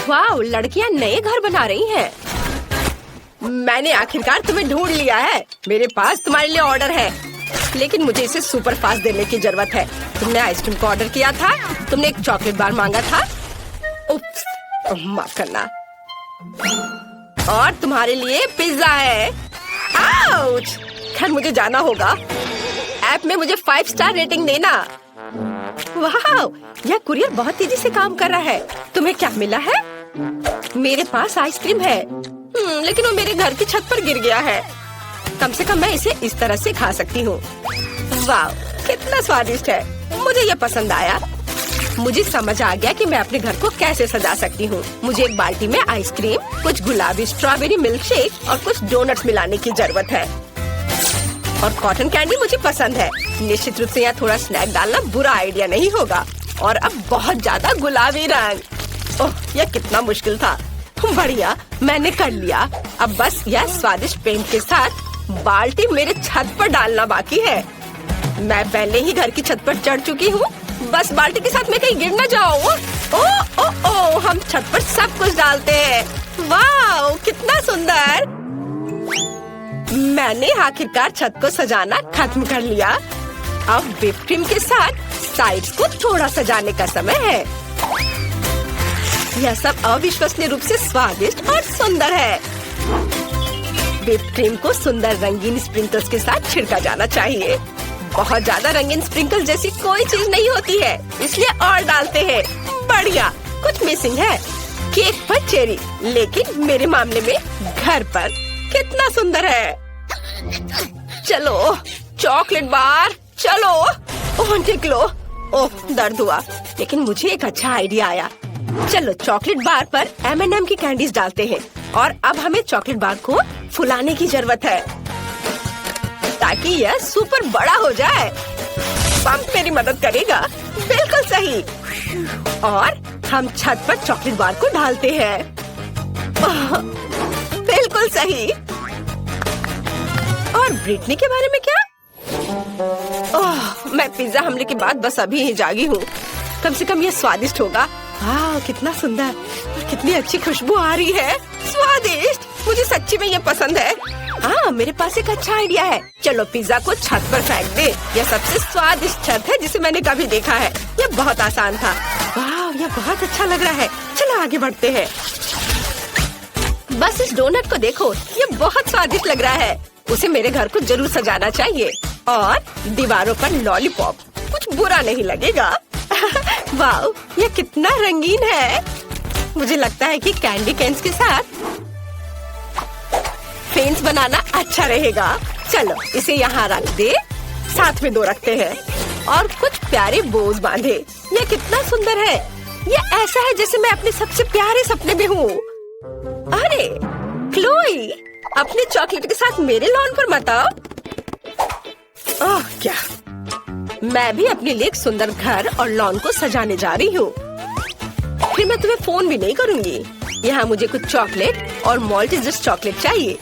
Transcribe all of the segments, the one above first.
वाह, लड़कियां नए घर बना रही हैं। मैंने आखिरकार तुम्हें ढूंढ लिया है। मेरे पास तुम्हारे लिए ऑर्डर है, लेकिन मुझे इसे सुपर फास्ट देने की जरूरत है। तुमने आइसक्रीम का ऑर्डर किया था, तुमने एक चॉकलेट बार मांगा था। उप्स, माफ करना। और तुम्हारे लिए पिज्जा है। आउच! खैर, मुझे जाना होगा। ऐप में मुझे 5 स्टार रेटिंग देना। वाह, यह कुरियर बहुत तेजी से काम कर रहा है। तुम्हें क्या मिला है? मेरे पास आइसक्रीम है, लेकिन वो मेरे घर की छत पर गिर गया है। कम से कम मैं इसे इस तरह से खा सकती हूँ। वाह, कितना स्वादिष्ट है। मुझे ये पसंद आया। मुझे समझ आ गया कि मैं अपने घर को कैसे सजा सकती हूँ। मुझे एक बाल्टी में आइसक्रीम, कुछ गुलाबी स्ट्रॉबेरी मिल्क शेक और कुछ डोनट्स मिलाने की जरूरत है। और कॉटन कैंडी मुझे पसंद है। निश्चित रूप से यहाँ थोड़ा स्नैक डालना बुरा आइडिया नहीं होगा। और अब बहुत ज्यादा गुलाबी रंग। ओह, यह कितना मुश्किल था। बढ़िया, मैंने कर लिया। अब बस यह स्वादिष्ट पेंट के साथ बाल्टी मेरे छत पर डालना बाकी है। मैं पहले ही घर की छत पर चढ़ चुकी हूँ। बस बाल्टी के साथ मैं कहीं गिर न जाऊँ। ओ ओ ओ, हम छत पर सब कुछ डालते हैं। वाह, कितना सुंदर। मैंने आखिरकार छत को सजाना खत्म कर लिया। अब व्हिप क्रीम के साथ साइड्स को थोड़ा सजाने का समय है। यह सब अविश्वसनीय रूप से स्वादिष्ट और सुंदर है। व्हिप क्रीम को सुंदर रंगीन स्प्रिंकल्स के साथ छिड़का जाना चाहिए। बहुत ज्यादा रंगीन स्प्रिंकल जैसी कोई चीज नहीं होती है, इसलिए और डालते हैं। बढ़िया, कुछ मिसिंग है। केक पर चेरी, लेकिन मेरे मामले में घर पर। कितना सुंदर है। चलो, चॉकलेट बार, चलो। ओह, निकलो। ओह, दर्द हुआ, लेकिन मुझे एक अच्छा आइडिया आया। चलो, चॉकलेट बार पर M&M की कैंडीज डालते हैं। और अब हमें चॉकलेट बार को फुलाने की जरूरत है, ताकि यह सुपर बड़ा हो जाए। पंप मेरी मदद करेगा। बिल्कुल सही। और हम छत पर चॉकलेट बार को डालते हैं। बिल्कुल सही। और ब्रिटनी के बारे में क्या? ओह, मैं पिज्जा हमले के बाद बस अभी ही जागी हूँ। कम से कम ये स्वादिष्ट होगा। वाह, कितना सुंदर और कितनी अच्छी खुशबू आ रही है। स्वादिष्ट, मुझे सच्ची में ये पसंद है। हाँ, मेरे पास एक अच्छा आइडिया है। चलो, पिज्जा को छत पर फेंक दे। यह सबसे स्वादिष्ट छत है जिसे मैंने कभी देखा है। यह बहुत आसान था। वाह, यह बहुत अच्छा लग रहा है। चलो, आगे बढ़ते हैं। बस इस डोनट को देखो, ये बहुत स्वादिष्ट लग रहा है। उसे मेरे घर को जरूर सजाना चाहिए। और दीवारों पर लॉलीपॉप, कुछ बुरा नहीं लगेगा। वाह, ये कितना रंगीन है। मुझे लगता है कि कैंडी कैन्स के साथ फेंस बनाना अच्छा रहेगा। चलो, इसे यहाँ रख दे। साथ में 2 रखते हैं और कुछ प्यारे बोज बांधे। ये कितना सुंदर है। ये ऐसा है जैसे मैं अपने सबसे प्यारे सपने में हूँ। अरे क्लोई, अपने चॉकलेट के साथ मेरे लॉन पर मत आओ। ओह, क्या, मैं भी अपने लिए एक सुंदर घर और लॉन को सजाने जा रही हूँ। फिर मैं तुम्हें फोन भी नहीं करूँगी। यहाँ मुझे कुछ चॉकलेट और मॉल्टेजर्स चॉकलेट चाहिए।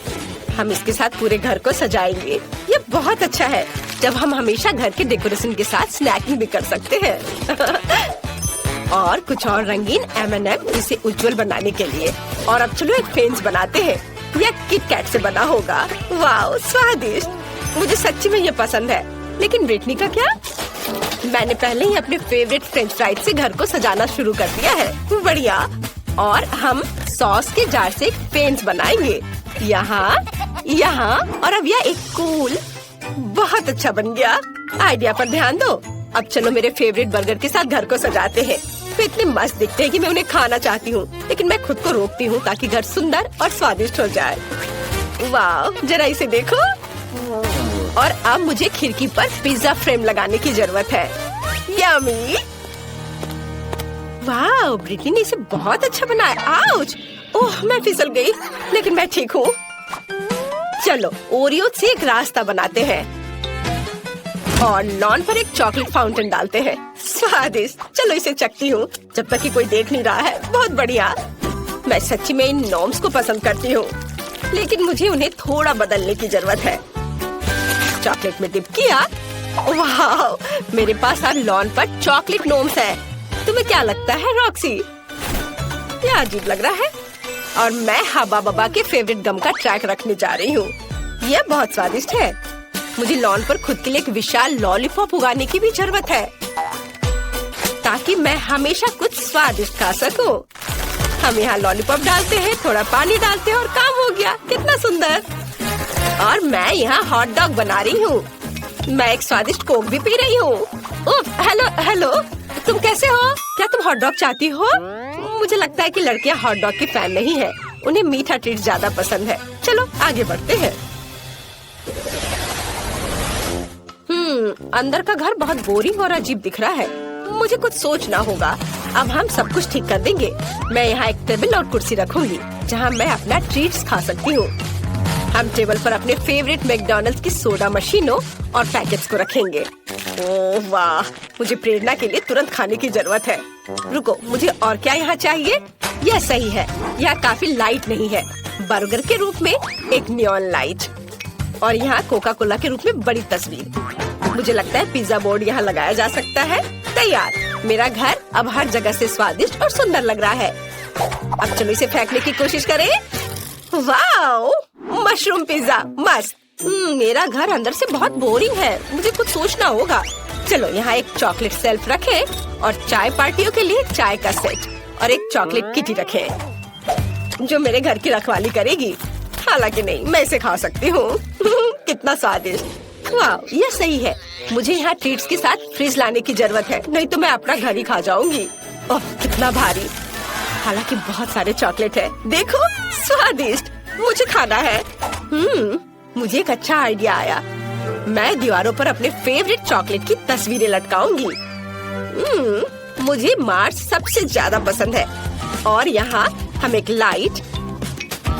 हम इसके साथ पूरे घर को सजाएंगे। ये बहुत अच्छा है जब हम हमेशा घर के डेकोरेशन के साथ स्नैकिंग भी कर सकते हैं। और कुछ और रंगीन M&M इसे उज्जवल बनाने के लिए। और अब चलो, एक फेंस बनाते हैं। यह किट कैट से बना होगा। वाह, स्वादिष्ट। मुझे सच्ची में ये पसंद है। लेकिन ब्रिटनी का क्या? मैंने पहले ही अपने फेवरेट फ्रेंच फ्राइज से घर को सजाना शुरू कर दिया है। बढ़िया। और हम सॉस के जार से एक फेंस बनाएंगे। यहाँ, यहाँ और अब यह एक कूल। बहुत अच्छा बन गया। आइडिया पर ध्यान दो। अब चलो, मेरे फेवरेट बर्गर के साथ घर को सजाते हैं। वे इतने मस्त दिखते हैं कि मैं उन्हें खाना चाहती हूँ, लेकिन मैं खुद को रोकती हूँ ताकि घर सुंदर और स्वादिष्ट हो जाए। वाह, जरा इसे देखो। और अब मुझे खिड़की पर पिज्जा फ्रेम लगाने की जरूरत है। यम्मी। वाह, ब्रिटनी ने इसे बहुत अच्छा बनाया। आउच! ओह, मैं फिसल गई, लेकिन मैं ठीक हूँ। चलो, ओरियो से एक रास्ता बनाते हैं और लॉन पर एक चॉकलेट फाउंटेन डालते हैं। स्वादिष्ट। चलो, इसे चखती हूँ जब तक कि कोई देख नहीं रहा है। बहुत बढ़िया। मैं सच्ची में इन नॉर्म्स को पसंद करती हूँ, लेकिन मुझे उन्हें थोड़ा बदलने की जरूरत है। चॉकलेट में डिप किया। वाह, मेरे पास अब लॉन पर चॉकलेट नोम्स है। तुम्हें क्या लगता है रॉक्सी? ये अजीब लग रहा है। और मैं हब्बा बब्बा के फेवरेट गम का ट्रैक रखने जा रही हूँ। यह बहुत स्वादिष्ट है। मुझे लॉन पर खुद के लिए एक विशाल लॉलीपॉप उगाने की भी जरूरत है, ताकि मैं हमेशा कुछ स्वादिष्ट खा सकूं। हम यहाँ लॉलीपॉप डालते हैं, थोड़ा पानी डालते हैं और काम हो गया। कितना सुंदर। और मैं यहाँ हॉट डॉग बना रही हूँ। मैं एक स्वादिष्ट कोक भी पी रही हूँ। हेलो हेलो, तुम कैसे हो? क्या तुम हॉट डॉग चाहती हो? मुझे लगता है कि लड़कियाँ हॉट डॉग की फैन नहीं है, उन्हें मीठा ट्रीट ज्यादा पसंद है। चलो आगे बढ़ते हैं। अंदर का घर बहुत बोरिंग और अजीब दिख रहा है। मुझे कुछ सोचना होगा। अब हम सब कुछ ठीक कर देंगे। मैं यहाँ एक टेबल और कुर्सी रखूंगी, जहाँ मैं अपना ट्रीट्स खा सकती हूँ। हम टेबल पर अपने फेवरेट मैकडॉनल्ड्स की सोडा मशीनों और पैकेट्स को रखेंगे। ओह वाह, मुझे प्रेरणा के लिए तुरंत खाने की जरूरत है। रुको, मुझे और क्या यहाँ चाहिए? यह सही है। यह काफी लाइट नहीं है। बर्गर के रूप में एक नियॉन लाइट, और यहाँ कोका कोला के रूप में बड़ी तस्वीर। मुझे लगता है पिज्जा बोर्ड यहाँ लगाया जा सकता है। तैयार। मेरा घर अब हर जगह से स्वादिष्ट और सुंदर लग रहा है। अब चलो इसे फेंकने की कोशिश करें। वाओ, मशरूम पिज्जा मस्त। मेरा घर अंदर से बहुत बोरिंग है। मुझे कुछ सोचना होगा। चलो यहाँ एक चॉकलेट सेल्फ रखें और चाय पार्टियों के लिए चाय का सेट और एक चॉकलेट किटी रखें, जो मेरे घर की रखवाली करेगी। हालांकि नहीं, मैं इसे खा सकती हूँ। कितना स्वादिष्ट। वाह, ये सही है। मुझे यहाँ ट्रीट्स के साथ फ्रिज लाने की जरूरत है, नहीं तो मैं अपना घर ही खा जाऊंगी। ओह, कितना भारी। हालांकि बहुत सारे चॉकलेट है। देखो, स्वादिष्ट। मुझे खाना है। मुझे एक अच्छा आइडिया आया। मैं दीवारों पर अपने फेवरेट चॉकलेट की तस्वीरें लटकाऊंगी। मुझे मार्स सबसे ज्यादा पसंद है। और यहाँ हम एक लाइट,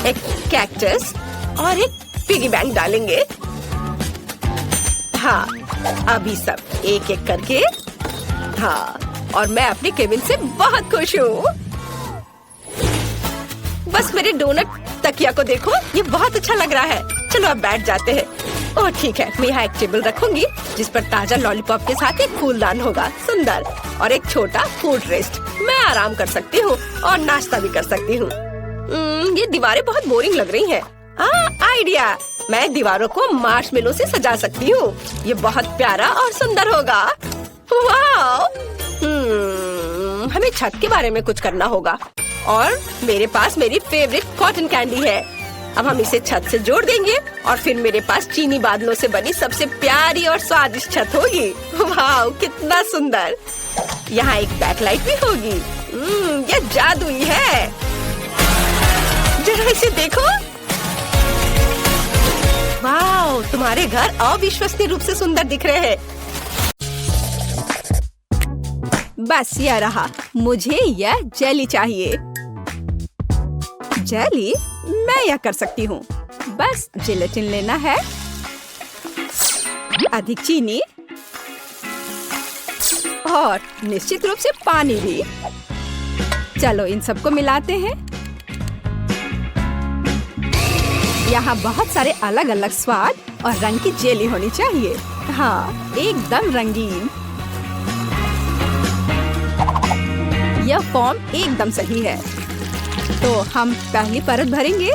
एक कैक्टस और एक पिगी बैंक डालेंगे। हाँ, अभी सब एक एक करके। हाँ, और मैं अपने केबिन से बहुत खुश हूँ। बस मेरे डोनट तकिया को देखो, ये बहुत अच्छा लग रहा है। चलो अब बैठ जाते हैं। ओह ठीक है, मैं यहाँ एक टेबल रखूंगी जिस पर ताजा लॉलीपॉप के साथ एक फूलदान होगा, सुंदर, और एक छोटा फूड रेस्ट। मैं आराम कर सकती हूँ और नाश्ता भी कर सकती हूँ। ये दीवारें बहुत बोरिंग लग रही हैं। आइडिया, मैं दीवारों को मार्शमेलो से सजा सकती हूँ। ये बहुत प्यारा और सुंदर होगा। वाह! हमें छत के बारे में कुछ करना होगा। और मेरे पास मेरी फेवरेट कॉटन कैंडी है। अब हम इसे छत से जोड़ देंगे और फिर मेरे पास चीनी बादलों से बनी सबसे प्यारी और स्वादिष्ट छत होगी। वाह, कितना सुंदर। यहाँ एक बैकलाइट भी होगी। यह जादुई है। जरा इसे देखो। वाह, तुम्हारे घर अविश्वसनीय रूप से सुंदर दिख रहे हैं। बस यह रहा। मुझे यह जेली चाहिए। जेली? मैं यह कर सकती हूँ। बस जिलेटिन लेना है, अधिक चीनी और निश्चित रूप से पानी भी। चलो इन सबको मिलाते हैं। यहाँ बहुत सारे अलग अलग स्वाद और रंग की जेली होनी चाहिए। हाँ, एकदम रंगीन। यह फॉर्म एकदम सही है। तो हम पहली परत भरेंगे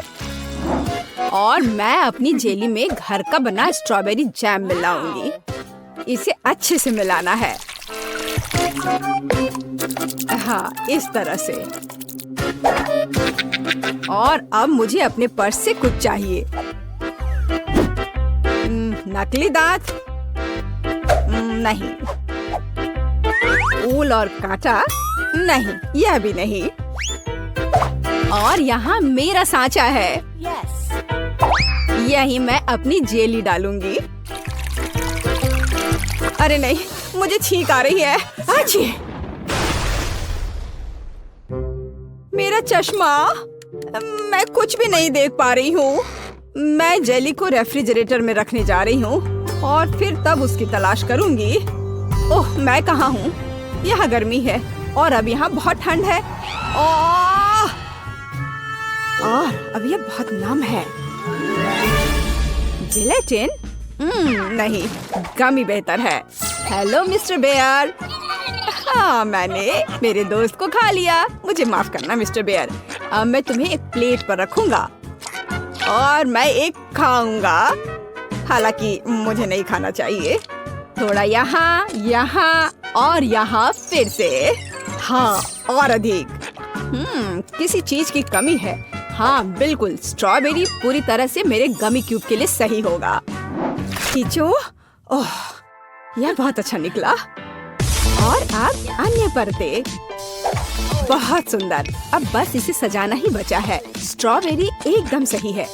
और मैं अपनी जेली में घर का बना स्ट्रॉबेरी जैम मिलाऊंगी। इसे अच्छे से मिलाना है। हाँ, इस तरह से। और अब मुझे अपने पर्स से कुछ चाहिए। नकली दांत? नहीं। ऊल और कांटा? नहीं, यह भी नहीं। और यहाँ मेरा सांचा है। यही मैं अपनी जेली डालूंगी। अरे नहीं, मुझे छींक आ रही है। अच्छी। मेरा चश्मा, मैं कुछ भी नहीं देख पा रही हूँ। मैं जेली को रेफ्रिजरेटर में रखने जा रही हूँ और फिर तब उसकी तलाश करूंगी। ओह, मैं कहाँ हूँ? यहाँ गर्मी है और अब यहाँ बहुत ठंड है। और अब यह बहुत नम है। जिलेटिन? नहीं, गम ही बेहतर है। Hello mister Bear. हाँ, मैंने मेरे दोस्त को खा लिया। मुझे मुझे माफ करना मिस्टर बेयर। अब मैं तुम्हें एक प्लेट पर रखूंगा और मैं एक खाऊंगा। हालांकि मुझे नहीं खाना चाहिए। थोड़ा यहाँ, यहाँ और यहाँ फिर से। हाँ, और अधिक। किसी चीज की कमी है। हाँ बिल्कुल, स्ट्रॉबेरी पूरी तरह से मेरे गमी क्यूब के लिए सही होगा। खींचो। ओह, यह बहुत अच्छा निकला। और अब अन्य परतें। बहुत सुंदर। अब बस इसे सजाना ही बचा है। स्ट्रॉबेरी एकदम सही है।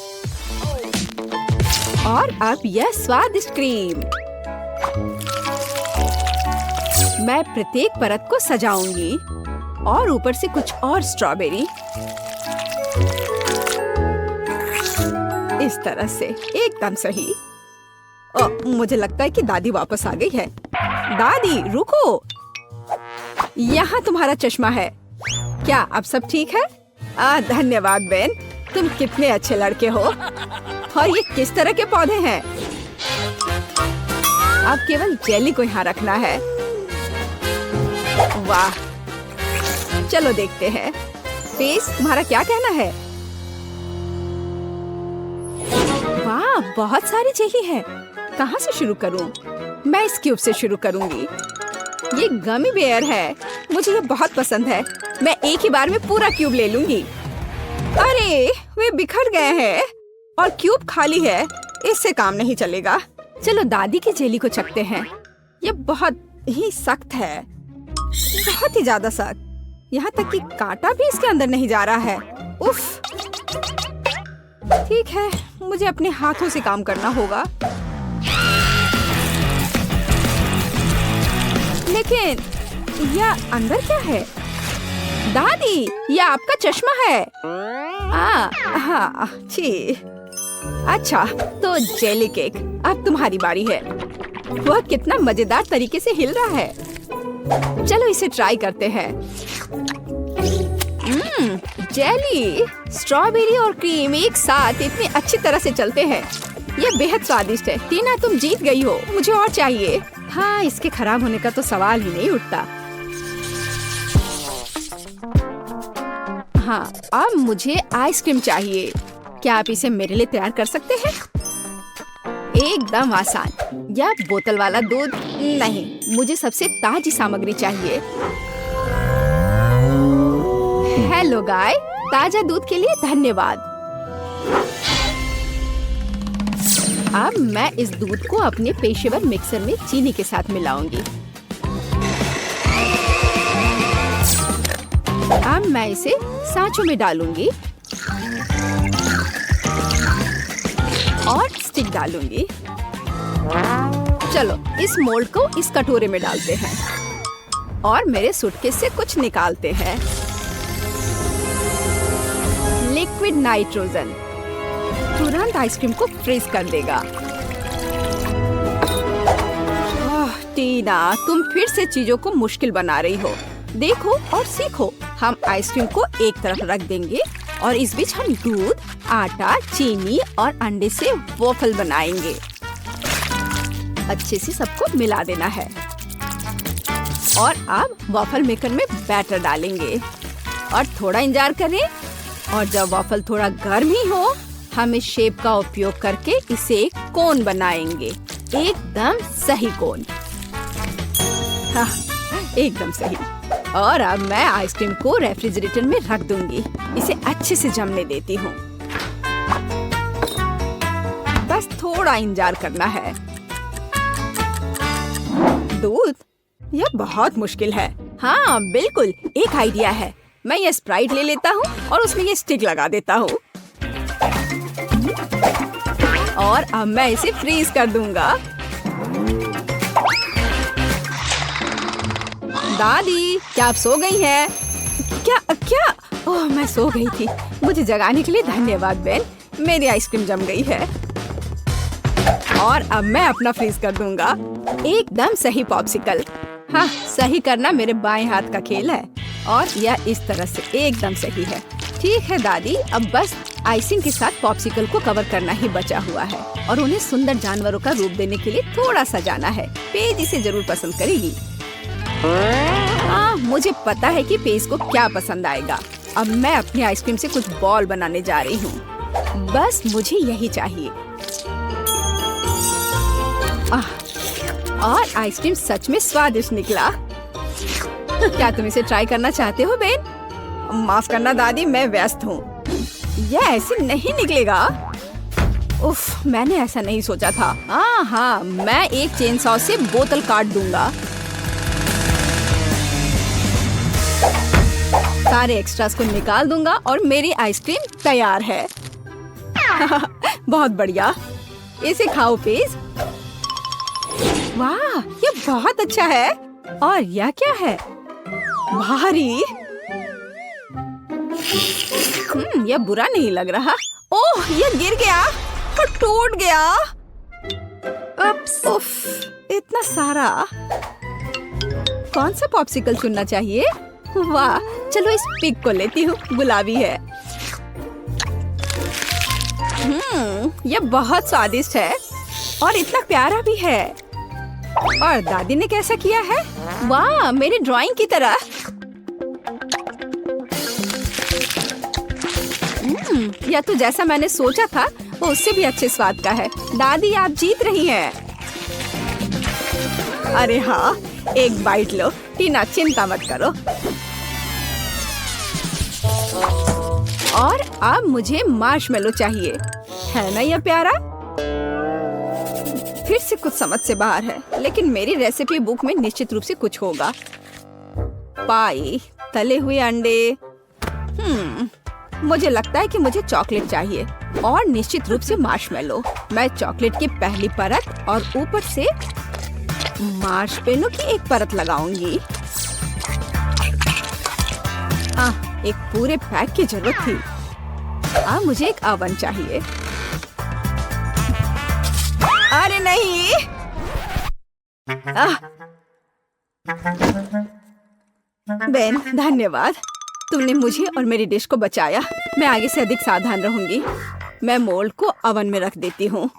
और अब यह स्वादिष्ट क्रीम। मैं प्रत्येक परत को सजाऊंगी और ऊपर से कुछ और स्ट्रॉबेरी। इस तरह से एकदम सही। मुझे लगता है कि दादी वापस आ गई है। दादी रुको, यहाँ तुम्हारा चश्मा है। क्या अब सब ठीक है? धन्यवाद बेन, तुम कितने अच्छे लड़के हो। और ये किस तरह के पौधे हैं? अब केवल जेली को यहाँ रखना है। वाह, चलो देखते हैं। फेस, तुम्हारा क्या कहना है? वाह, बहुत सारी जेली है। कहाँ से शुरू करूं? मैं इस क्यूब से शुरू करूंगी। ये गमी बेयर है, मुझे ये बहुत पसंद है। मैं एक ही बार में पूरा क्यूब ले लूंगी। अरे, वे बिखर गए हैं और क्यूब खाली है। इससे काम नहीं चलेगा। चलो दादी की जेली को चखते हैं। ये बहुत ही सख्त है, बहुत ही ज्यादा सख्त। यहाँ तक कि कांटा भी इसके अंदर नहीं जा रहा है। उफ। ठीक है, मुझे अपने हाथों से काम करना होगा। लेकिन यह अंदर क्या है? दादी, यह आपका चश्मा है। हाँ, छी। अच्छा, तो जेली केक, अब तुम्हारी बारी है। वह कितना मजेदार तरीके से हिल रहा है। चलो इसे ट्राई करते हैं। जेली, स्ट्रॉबेरी और क्रीम एक साथ इतनी अच्छी तरह से चलते हैं। ये बेहद स्वादिष्ट है। टीना, तुम जीत गई हो। मुझे और चाहिए। हाँ, इसके खराब होने का तो सवाल ही नहीं उठता। हाँ, अब मुझे आइसक्रीम चाहिए। क्या आप इसे मेरे लिए तैयार कर सकते हैं? एकदम आसान। या बोतल वाला दूध? नहीं, मुझे सबसे ताजी सामग्री चाहिए। हेलो गाय, ताजा दूध के लिए धन्यवाद। अब मैं इस दूध को अपने पेशेवर मिक्सर में चीनी के साथ मिलाऊंगी। अब मैं इसे सांचों में डालूंगी और स्टिक डालूंगी। चलो इस मोल्ड को इस कटोरे में डालते हैं और मेरे सूटकेस से कुछ निकालते हैं। लिक्विड नाइट्रोजन तुरंत आइसक्रीम को फ्रीज कर देगा। टीना, तुम फिर से चीजों को मुश्किल बना रही हो। देखो और सीखो। हम आइसक्रीम को एक तरफ रख देंगे और इस बीच हम दूध, आटा, चीनी और अंडे से वॉफल बनाएंगे। अच्छे से सबको मिला देना है और अब वॉफल मेकर में बैटर डालेंगे और थोड़ा इंतजार करें। और जब वॉफल थोड़ा गर्म ही हो, हम इस शेप का उपयोग करके इसे एक कोन बनाएंगे। एकदम सही कोन। हाँ, एकदम सही। और अब मैं आइसक्रीम को रेफ्रिजरेटर में रख दूंगी। इसे अच्छे से जमने देती हूँ। बस थोड़ा इंतजार करना है। दूध? यह बहुत मुश्किल है। हाँ बिल्कुल, एक आइडिया है। मैं ये स्प्राइट ले लेता हूँ और उसमें ये स्टिक लगा देता हूँ और अब मैं इसे फ्रीज कर दूंगा। दादी, क्या आप सो गई हैं? क्या? ओह, मैं सो गई थी। मुझे जगाने के लिए धन्यवाद बेन। मेरी आइसक्रीम जम गई है और अब मैं अपना फ्रीज कर दूंगा। एकदम सही पॉप्सिकल। हाँ, सही करना मेरे बाएं हाथ का खेल है और यह इस तरह से एकदम सही है। ठीक है दादी, अब बस आइसिंग के साथ पॉप्सिकल को कवर करना ही बचा हुआ है और उन्हें सुंदर जानवरों का रूप देने के लिए थोड़ा सजाना है। पेज इसे जरूर पसंद करेगी। मुझे पता है कि पेज को क्या पसंद आएगा। अब मैं अपनी आइसक्रीम से कुछ बॉल बनाने जा रही हूँ। बस मुझे यही चाहिए। और आइसक्रीम सच में स्वादिष्ट निकला। क्या तुम इसे ट्राई करना चाहते हो बेन? माफ करना दादी, मैं व्यस्त हूँ। यह ऐसे नहीं निकलेगा। उफ, मैंने ऐसा नहीं सोचा था। हाँ, मैं एक चेन सॉ से बोतल काट दूंगा। सारे एक्स्ट्रास को निकाल दूंगा और मेरी आइसक्रीम तैयार है। बहुत बढ़िया, इसे खाओ प्लीज। वाह, ये बहुत अच्छा है। और यह क्या है? भारी। यह बुरा नहीं लग रहा। ओह, यह गिर गया और टूट गया। उफ, इतना सारा। कौन सा पॉप्सिकल चुनना चाहिए? वाह, चलो इस पिग को लेती हूँ, गुलाबी है। यह बहुत स्वादिष्ट है और इतना प्यारा भी है। और दादी ने कैसा किया है? वाह, मेरी ड्राइंग की तरह। यह तो जैसा मैंने सोचा था वो उससे भी अच्छे स्वाद का है। दादी, आप जीत रही हैं। अरे हाँ, एक बाइट लो। टीना, चिंता मत करो। और अब मुझे मार्शमेलो चाहिए, है ना यह प्यारा? फिर से कुछ समझ से बाहर है, लेकिन मेरी रेसिपी बुक में निश्चित रूप से कुछ होगा। पाई, तले हुए अंडे। मुझे लगता है कि मुझे चॉकलेट चाहिए और निश्चित रूप से मार्शमेलो। मैं चॉकलेट की पहली परत और ऊपर से मार्शमेलो की एक परत लगाऊंगी। एक पूरे पैक की जरूरत थी। मुझे एक ओवन चाहिए। अरे नहीं। बेन, धन्यवाद। तुमने मुझे और मेरी डिश को बचाया। मैं आगे से अधिक सावधान रहूंगी। मैं मोल्ड को ओवन में रख देती हूँ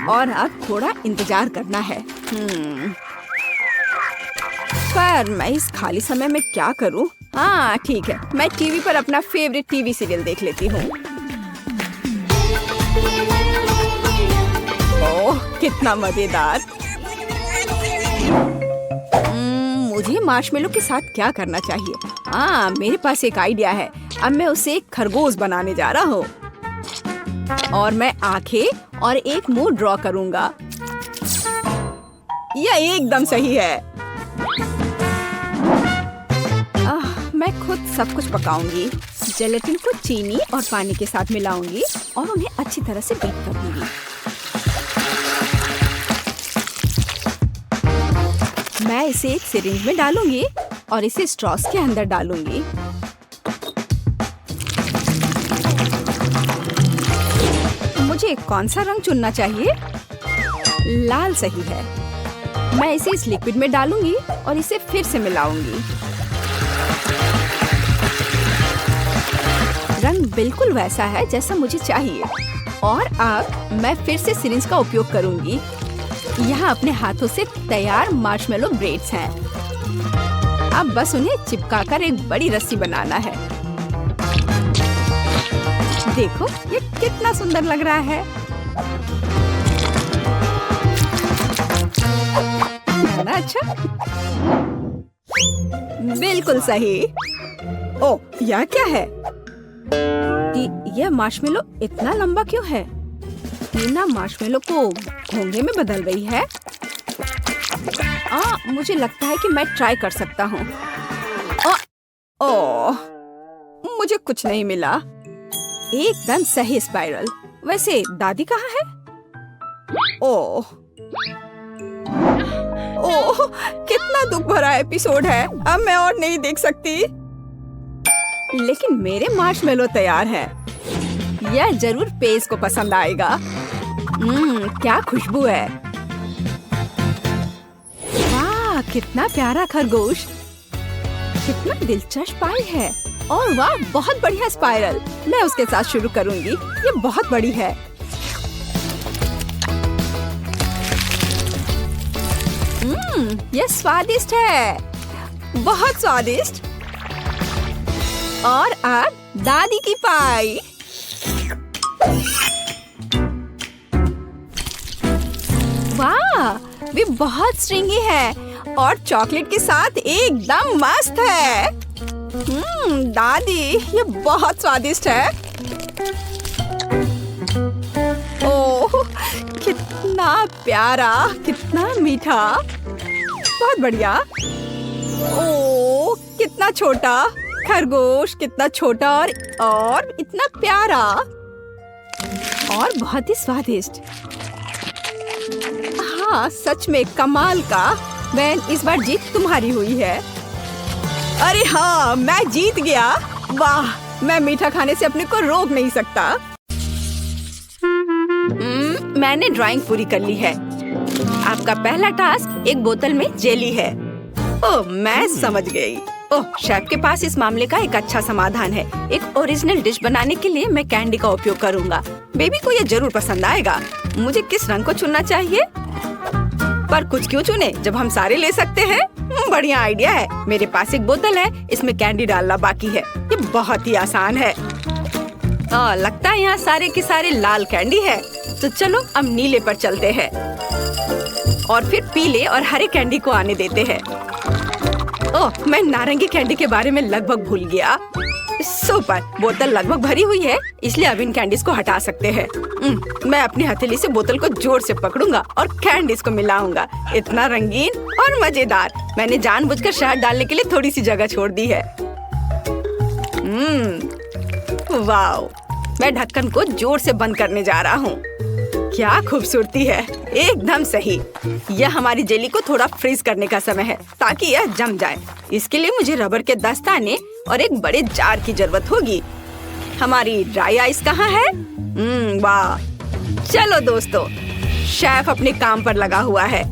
और अब थोड़ा इंतजार करना है। पर मैं इस खाली समय में क्या करूँ? ठीक है, मैं टीवी पर अपना फेवरेट टीवी सीरियल देख लेती हूँ। ओह, कितना मजेदार। मुझे मार्शमेलो के साथ क्या करना चाहिए? मेरे पास एक आइडिया है। अब मैं उसे एक खरगोश बनाने जा रहा हूँ और मैं आंखें और एक मुंह ड्रॉ करूंगा। यह एकदम सही है। मैं खुद सब कुछ पकाऊंगी। जेलेटिन को चीनी और पानी के साथ मिलाऊंगी और उन्हें अच्छी तरह से बीट कर दूंगी। मैं इसे एक सिरिंज में डालूंगी और इसे स्ट्रॉस के अंदर डालूंगी। मुझे कौन सा रंग चुनना चाहिए? लाल सही है। मैं इसे इस लिक्विड में डालूंगी और इसे फिर से मिलाऊंगी। रंग बिल्कुल वैसा है जैसा मुझे चाहिए। और अब मैं फिर से सिरिंज का उपयोग करूंगी। यहाँ अपने हाथों से तैयार मार्शमेलो ब्रेड्स हैं। अब बस उन्हें चिपकाकर एक बड़ी रस्सी बनाना है। देखो, ये कितना सुंदर लग रहा है। है ना अच्छा? बिल्कुल सही। ओह, यह क्या है? यह मार्शमेलो इतना लंबा क्यों है? टीना मार्शमेलो को घोंघे में बदल रही है। मुझे लगता है कि मैं ट्राई कर सकता हूँ। ओह, मुझे कुछ नहीं मिला। एकदम सही स्पाइरल। वैसे दादी कहाँ है? ओह, कितना दुख भरा एपिसोड है। अब मैं और नहीं देख सकती। लेकिन मेरे मार्शमेलो तैयार है। यह जरूर पेज को पसंद आएगा। क्या खुशबू है। वाह, कितना प्यारा खरगोश। कितना दिलचस्प पाई है। और वाह, बहुत बढ़िया स्पाइरल। मैं उसके साथ शुरू करूंगी। ये बहुत बड़ी है। ये स्वादिष्ट है, बहुत स्वादिष्ट। और अब दादी की पाई। वाह, वे बहुत स्ट्रिंगी है और चॉकलेट के साथ एकदम मस्त है। दादी, ये बहुत स्वादिष्ट है। ओह, कितना प्यारा, कितना मीठा, बहुत बढ़िया। ओह, कितना छोटा खरगोश, कितना छोटा और इतना प्यारा और बहुत ही स्वादिष्ट। हाँ, सच में कमाल का। वैन, इस बार जीत तुम्हारी हुई है। अरे हाँ, मैं जीत गया। वाह, मैं मीठा खाने से अपने को रोक नहीं सकता। मैंने ड्राइंग पूरी कर ली है। आपका पहला टास्क एक बोतल में जेली है। ओह, मैं समझ गई। ओह, शेफ के पास इस मामले का एक अच्छा समाधान है। एक ओरिजिनल डिश बनाने के लिए मैं कैंडी का उपयोग करूंगा। बेबी को ये जरूर पसंद आएगा। मुझे किस रंग को चुनना चाहिए? पर कुछ क्यों चुने जब हम सारे ले सकते हैं? बढ़िया आइडिया है। मेरे पास एक बोतल है, इसमें कैंडी डालना बाकी है। ये बहुत ही आसान है। लगता है यहाँ सारे के सारे लाल कैंडी है। तो चलो अब नीले पर चलते हैं और फिर पीले और हरे कैंडी को आने देते हैं। ओह, मैं नारंगी कैंडी के बारे में लगभग भूल गया। सुपर, बोतल लगभग भरी हुई है, इसलिए अब इन कैंडीज को हटा सकते हैं। मैं अपनी हथेली से बोतल को जोर से पकड़ूंगा और कैंडीज को मिलाऊंगा। इतना रंगीन और मजेदार। मैंने जानबूझकर शहद डालने के लिए थोड़ी सी जगह छोड़ दी है। वाह, मैं ढक्कन को जोर से बंद करने जा रहा हूँ। क्या खूबसूरती है, एकदम सही। यह हमारी जेली को थोड़ा फ्रीज करने का समय है ताकि यह जम जाए। इसके लिए मुझे रबर के दस्ताने और एक बड़े जार की जरूरत होगी। हमारी ड्राई आइस कहाँ है? वाह, चलो दोस्तों, शेफ अपने काम पर लगा हुआ है।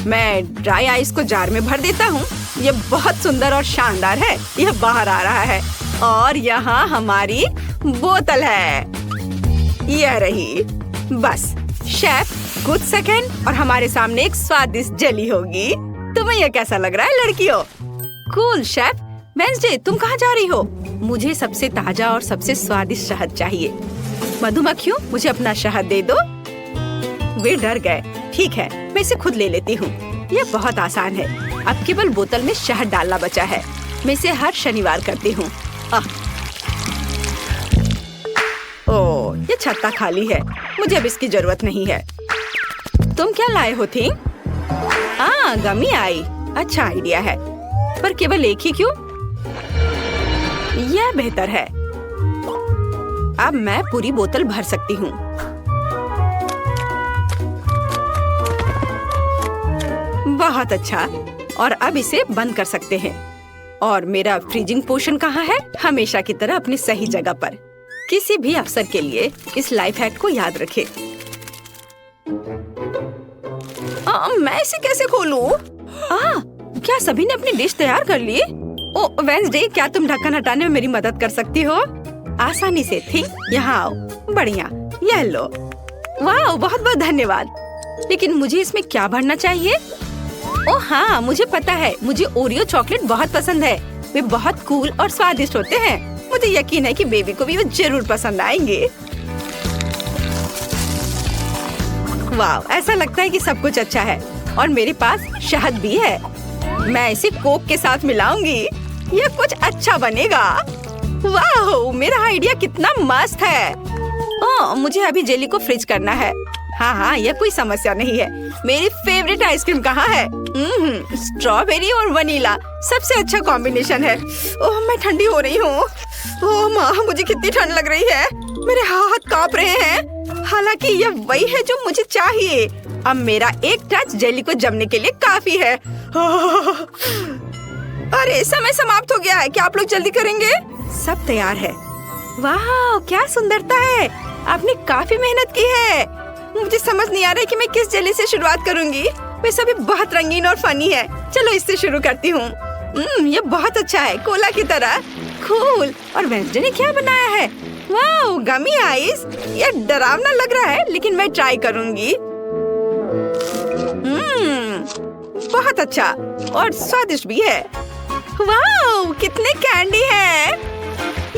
मैं ड्राई आइस को जार में भर देता हूँ। यह बहुत सुंदर और शानदार है। यह बाहर आ रहा है और यहाँ हमारी बोतल है। यह रही। बस शेफ, कुछ सेकंड और हमारे सामने एक स्वादिष्ट जेली होगी। तुम्हें यह कैसा लग रहा है लड़कियों? Cool chef. वेंसडे, तुम कहाँ जा रही हो? मुझे सबसे ताजा और सबसे स्वादिष्ट शहद चाहिए। मधुमक्खियों, मुझे अपना शहद दे दो। वे डर गए। ठीक है, मैं इसे खुद ले लेती हूँ। यह बहुत आसान है। अब केवल बोतल में शहद डालना बचा है। मैं इसे हर शनिवार करती हूँ। ओह, ये छत्ता खाली है। मुझे अब इसकी जरूरत नहीं है। तुम क्या लाए हो थी? गमी आई। अच्छा आइडिया है, पर केवल एक ही क्यों? यह बेहतर है। अब मैं पूरी बोतल भर सकती हूँ। बहुत अच्छा। और अब इसे बंद कर सकते हैं। और मेरा फ्रीजिंग पोर्शन कहाँ है? हमेशा की तरह अपनी सही जगह पर। किसी भी अवसर के लिए इस लाइफ हैक को याद रखें। मैं इसे कैसे खोलूं? क्या सभी ने अपनी डिश तैयार कर ली? ओह वेंसडे, क्या तुम ढक्कन हटाने में मेरी मदद कर सकती हो? आसानी से। ठीक, यहाँ आओ। बढ़िया, यह लो। वाह, बहुत बहुत धन्यवाद। लेकिन मुझे इसमें क्या भरना चाहिए? ओह हाँ, मुझे पता है। मुझे ओरियो चॉकलेट बहुत पसंद है। वे बहुत कूल और स्वादिष्ट होते हैं। मुझे यकीन है कि बेबी को भी वो जरूर पसंद आएंगे। वाह, ऐसा लगता है कि सब कुछ अच्छा है और मेरे पास शहद भी है। मैं इसे कोक के साथ मिलाऊंगी। यह कुछ अच्छा बनेगा। वाह, मेरा आइडिया कितना मस्त है। मुझे अभी जेली को फ्रीज करना है। हाँ, यह कोई समस्या नहीं है। मेरी फेवरेट आइसक्रीम कहाँ है? स्ट्रॉबेरी और वनीला सबसे अच्छा कॉम्बिनेशन है। ओह, मैं ठंडी हो रही हूँ। ओह माँ, मुझे कितनी ठंड लग रही है। मेरे हाथ कांप रहे हैं। हालांकि यह वही है जो मुझे चाहिए। अब मेरा एक टच जेली को जमने के लिए काफी है। अरे, समय समाप्त हो गया है। क्या आप लोग जल्दी करेंगे? सब तैयार है। वाह, क्या सुंदरता है। आपने काफी मेहनत की है। मुझे समझ नहीं आ रहा है कि मैं किस जेली से शुरुआत करूंगी। वे सभी बहुत रंगीन और फनी है। चलो इससे शुरू करती हूँ। ये बहुत अच्छा है, कोला की तरह। कूल। और वेंसडे ने क्या बनाया है? वाह, गमी आइस। यह डरावना लग रहा है, लेकिन मैं ट्राई करूंगी। बहुत अच्छा और स्वादिष्ट भी है। वाह, कितने कैंडी है,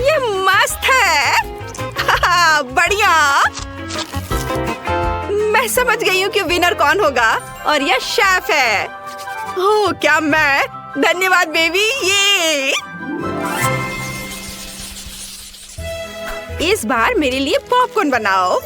ये मस्त है। बढ़िया, मैं समझ गई हूँ कि विनर कौन होगा और यह शेफ है। ओह, क्या मैं? धन्यवाद बेबी। ये इस बार मेरे लिए पॉपकॉर्न बनाओ।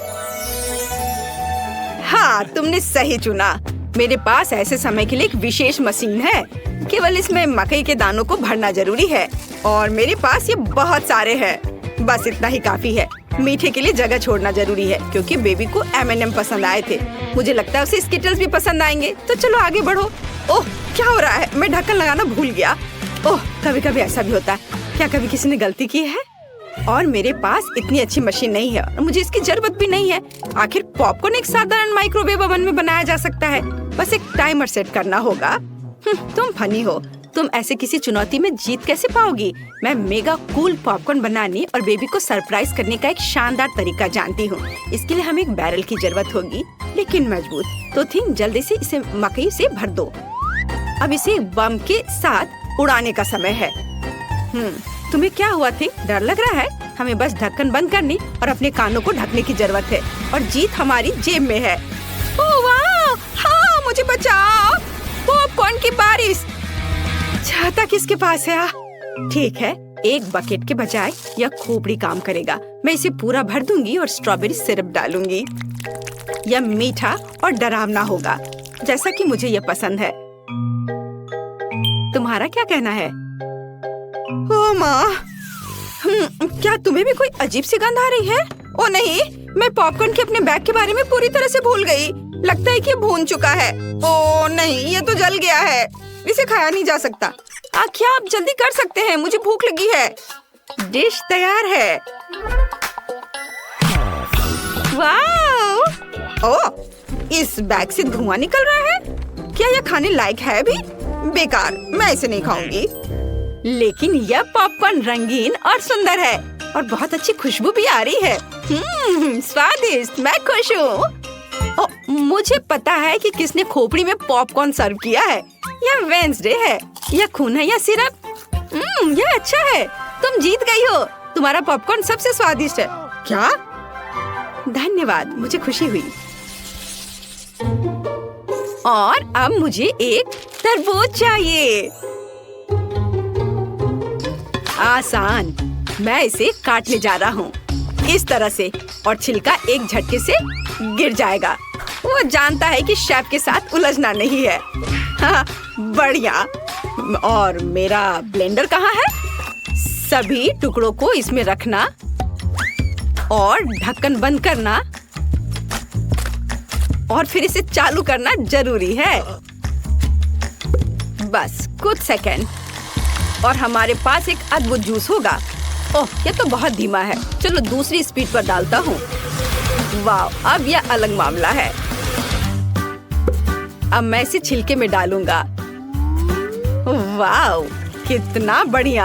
हाँ, तुमने सही चुना। मेरे पास ऐसे समय के लिए एक विशेष मशीन है। केवल इसमें मकई के दानों को भरना जरूरी है और मेरे पास ये बहुत सारे हैं। बस इतना ही काफी है। मीठे के लिए जगह छोड़ना जरूरी है क्योंकि बेबी को M&M पसंद आए थे। मुझे लगता है उसे स्किटल्स भी पसंद आएंगे। तो चलो आगे बढ़ो। ओह, क्या हो रहा है? मैं ढक्कन लगाना भूल गया। ओह, कभी कभी ऐसा भी होता है। क्या कभी किसी ने गलती की है? और मेरे पास इतनी अच्छी मशीन नहीं है और मुझे इसकी जरूरत भी नहीं है। आखिर पॉपकॉर्न एक साधारण माइक्रोवेव ओवन में बनाया जा सकता है। बस एक टाइमर सेट करना होगा। तुम फनी हो। तुम ऐसे किसी चुनौती में जीत कैसे पाओगी? मैं मेगा कूल पॉपकॉर्न बनाने और बेबी को सरप्राइज करने का एक शानदार तरीका जानती हूँ। इसके लिए हमें एक बैरल की जरूरत होगी, लेकिन मजबूत। तो थिंक जल्दी से इसे मकई से भर दो। अब इसे बम के साथ उड़ाने का समय है। तुम्हें क्या हुआ थी? डर लग रहा है? हमें बस ढक्कन बंद करने और अपने कानों को ढकने की जरूरत है और जीत हमारी जेब में है। ओह वाह! हाँ, मुझे बचाओ। पॉपकॉर्न की बारिश। छाता किसके पास है? ठीक है, एक बकेट के बजाय यह खोपड़ी काम करेगा। मैं इसे पूरा भर दूंगी और स्ट्रॉबेरी सिरप डालूंगी। यह मीठा और डरावना होगा, जैसा कि मुझे यह पसंद है। तुम्हारा क्या कहना है? ओह माँ, क्या तुम्हें भी कोई अजीब सी गंध आ रही है? ओ नहीं, मैं पॉपकॉर्न के अपने बैग के बारे में पूरी तरह से भूल गई। लगता है कि ये भून चुका है। ओ नहीं, ये तो जल गया है। इसे खाया नहीं जा सकता। क्या आप जल्दी कर सकते हैं? मुझे भूख लगी है। डिश तैयार है। वाह! ओह, इस बैग से धुआं निकल रहा है। क्या यह खाने लायक है भी? बेकार, मैं इसे नहीं खाऊंगी। लेकिन यह पॉपकॉर्न रंगीन और सुंदर है और बहुत अच्छी खुशबू भी आ रही है। स्वादिष्ट, मैं खुश हूँ। मुझे पता है कि किसने खोपड़ी में पॉपकॉर्न सर्व किया है। यह वेंसडे है। यह खून है या सिरप? यह अच्छा है। तुम जीत गई हो। तुम्हारा पॉपकॉर्न सबसे स्वादिष्ट है। क्या? धन्यवाद, मुझे खुशी हुई। और अब मुझे एक तरबूज चाहिए। आसान, मैं इसे काटने जा रहा हूँ इस तरह से और छिलका एक झटके से गिर जाएगा। वो जानता है कि शेफ के साथ उलझना नहीं है। हाँ, बढ़िया। और मेरा ब्लेंडर कहाँ है? सभी टुकड़ों को इसमें रखना और ढक्कन बंद करना और फिर इसे चालू करना जरूरी है। बस कुछ सेकंड और हमारे पास एक अद्भुत जूस होगा। ओह, ये तो बहुत धीमा है। चलो दूसरी स्पीड पर डालता हूँ। वाह, अब यह अलग मामला है। अब मैं इसे छिलके में डालूंगा। वाह, कितना बढ़िया।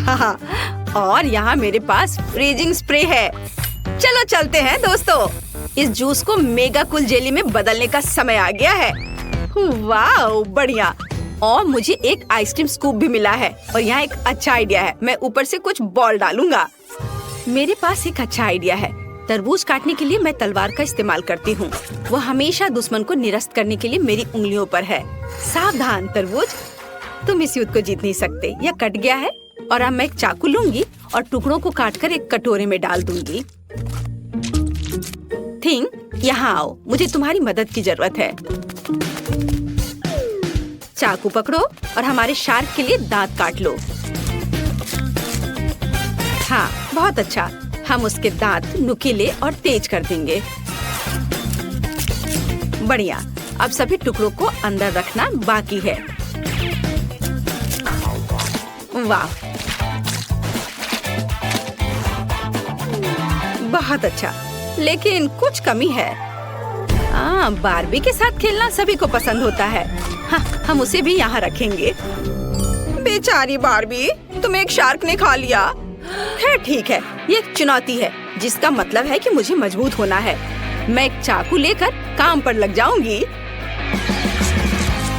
हाँ, और यहाँ मेरे पास फ्रीजिंग स्प्रे है। चलो चलते हैं दोस्तों। इस जूस को मेगा कूल जेली में बदलने का समय आ गया है। वाह, बढ़िया। और मुझे एक आइसक्रीम स्कूप भी मिला है और यहाँ एक अच्छा आइडिया है। मैं ऊपर से कुछ बॉल डालूंगा। मेरे पास एक अच्छा आइडिया है। तरबूज काटने के लिए मैं तलवार का इस्तेमाल करती हूँ। वो हमेशा दुश्मन को निरस्त करने के लिए मेरी उंगलियों पर है। सावधान तरबूज, तुम इस युद्ध को जीत नहीं सकते। यह कट गया है और अब मैं एक चाकू लूंगी और टुकड़ों को काटकर एक कटोरे में डाल दूंगी। थिंग, यहाँ आओ, मुझे तुम्हारी मदद की जरूरत है। चाकू पकड़ो और हमारे शार्क के लिए दांत काट लो। हाँ, बहुत अच्छा। हम उसके दांत नुकीले और तेज कर देंगे। बढ़िया। अब सभी टुकड़ों को अंदर रखना बाकी है। वाह, बहुत अच्छा, लेकिन कुछ कमी है। बारबी के साथ खेलना सभी को पसंद होता है। हाँ, हम उसे भी यहाँ रखेंगे। बेचारी बारबी, तुम्हें एक शार्क ने खा लिया। खैर ठीक है, ये एक चुनौती है, जिसका मतलब है कि मुझे मजबूत होना है। मैं एक चाकू लेकर काम पर लग जाऊंगी।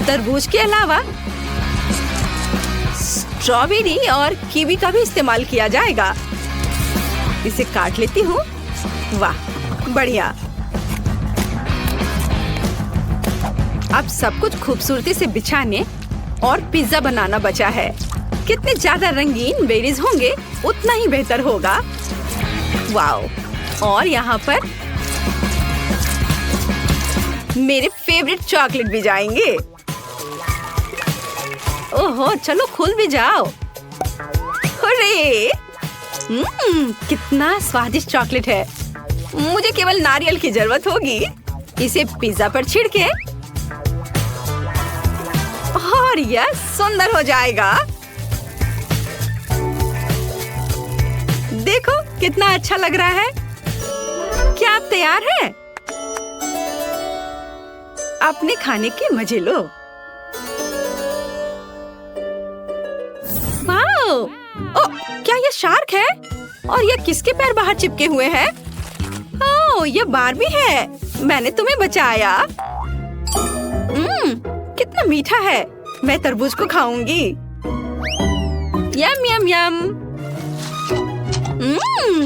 तरबूज के अलावा स्ट्रॉबेरी और कीवी का भी इस्तेमाल किया जाएगा। इसे काट लेती हूँ। वाह, बढ़िया। अब सब कुछ खूबसूरती से बिछाने और पिज्जा बनाना बचा है। कितने ज्यादा रंगीन बेरीज होंगे उतना ही बेहतर होगा। वाओ, और यहाँ पर मेरे फेवरेट चॉकलेट भी जाएंगे। ओहो, चलो खुल भी जाओ। अरे कितना स्वादिष्ट चॉकलेट है। मुझे केवल नारियल की जरूरत होगी। इसे पिज्जा पर छिड़के और यह सुंदर हो जाएगा। देखो कितना अच्छा लग रहा है। क्या आप तैयार हैं? अपने खाने के मजे लो। वाओ! ओह, क्या ये शार्क है? और ये किसके पैर बाहर चिपके हुए हैं? ओह, ये बारबी है। मैंने तुम्हें बचाया। कितना मीठा है। मैं तरबूज को खाऊंगी। यम यम यम।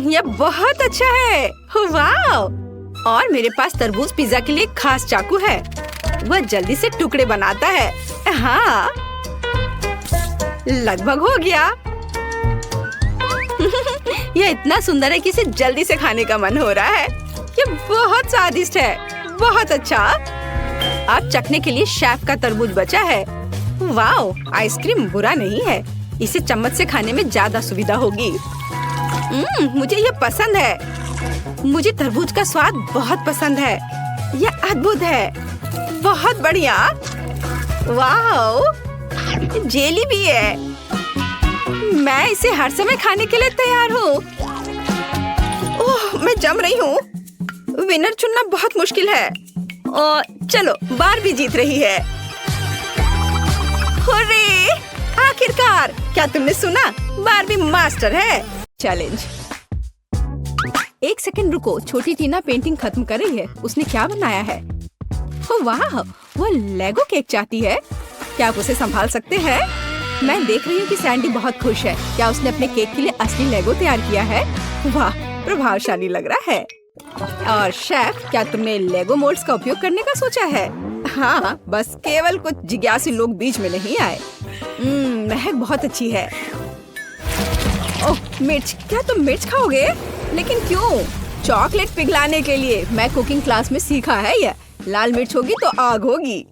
ये बहुत अच्छा है। वाओ! और मेरे पास तरबूज पिज्जा के लिए खास चाकू है। वह जल्दी से टुकड़े बनाता है। हाँ, लगभग हो गया। यह इतना सुंदर है कि इसे जल्दी से खाने का मन हो रहा है। ये बहुत स्वादिष्ट है। बहुत अच्छा। अब चखने के लिए शेफ का तरबूज बचा है। वाओ, आइसक्रीम बुरा नहीं है। इसे चम्मच से खाने में ज्यादा सुविधा होगी। मुझे ये पसंद है। मुझे तरबूज का स्वाद बहुत पसंद है। यह अद्भुत है। बहुत बढ़िया। वाओ, जेली भी है। मैं इसे हर समय खाने के लिए तैयार हूँ। ओह, मैं जम रही हूँ। विनर चुनना बहुत मुश्किल है। और चलो, बारबी जीत रही है। हुर्रे! आखिरकार, क्या तुमने सुना? बारबी मास्टर है। चैलेंज। एक सेकंड रुको, छोटी टीना पेंटिंग खत्म कर रही है। उसने क्या बनाया है? ओह वाह, वो लेगो केक चाहती है। क्या आप उसे संभाल सकते हैं? मैं देख रही हूँ कि सैंडी बहुत खुश है। क्या उसने अपने केक के लिए असली लेगो तैयार किया है? वाह, प्रभावशाली लग रहा है। और शेफ, क्या तुमने लेगो मोल्ड्स का उपयोग करने का सोचा है? हाँ, बस केवल कुछ जिज्ञासु लोग बीच में नहीं आए। महक बहुत अच्छी है। ओह, मिर्च। क्या तुम मिर्च खाओगे? लेकिन क्यों? चॉकलेट पिघलाने के लिए। मैं कुकिंग क्लास में सीखा है यह। लाल मिर्च होगी तो आग होगी।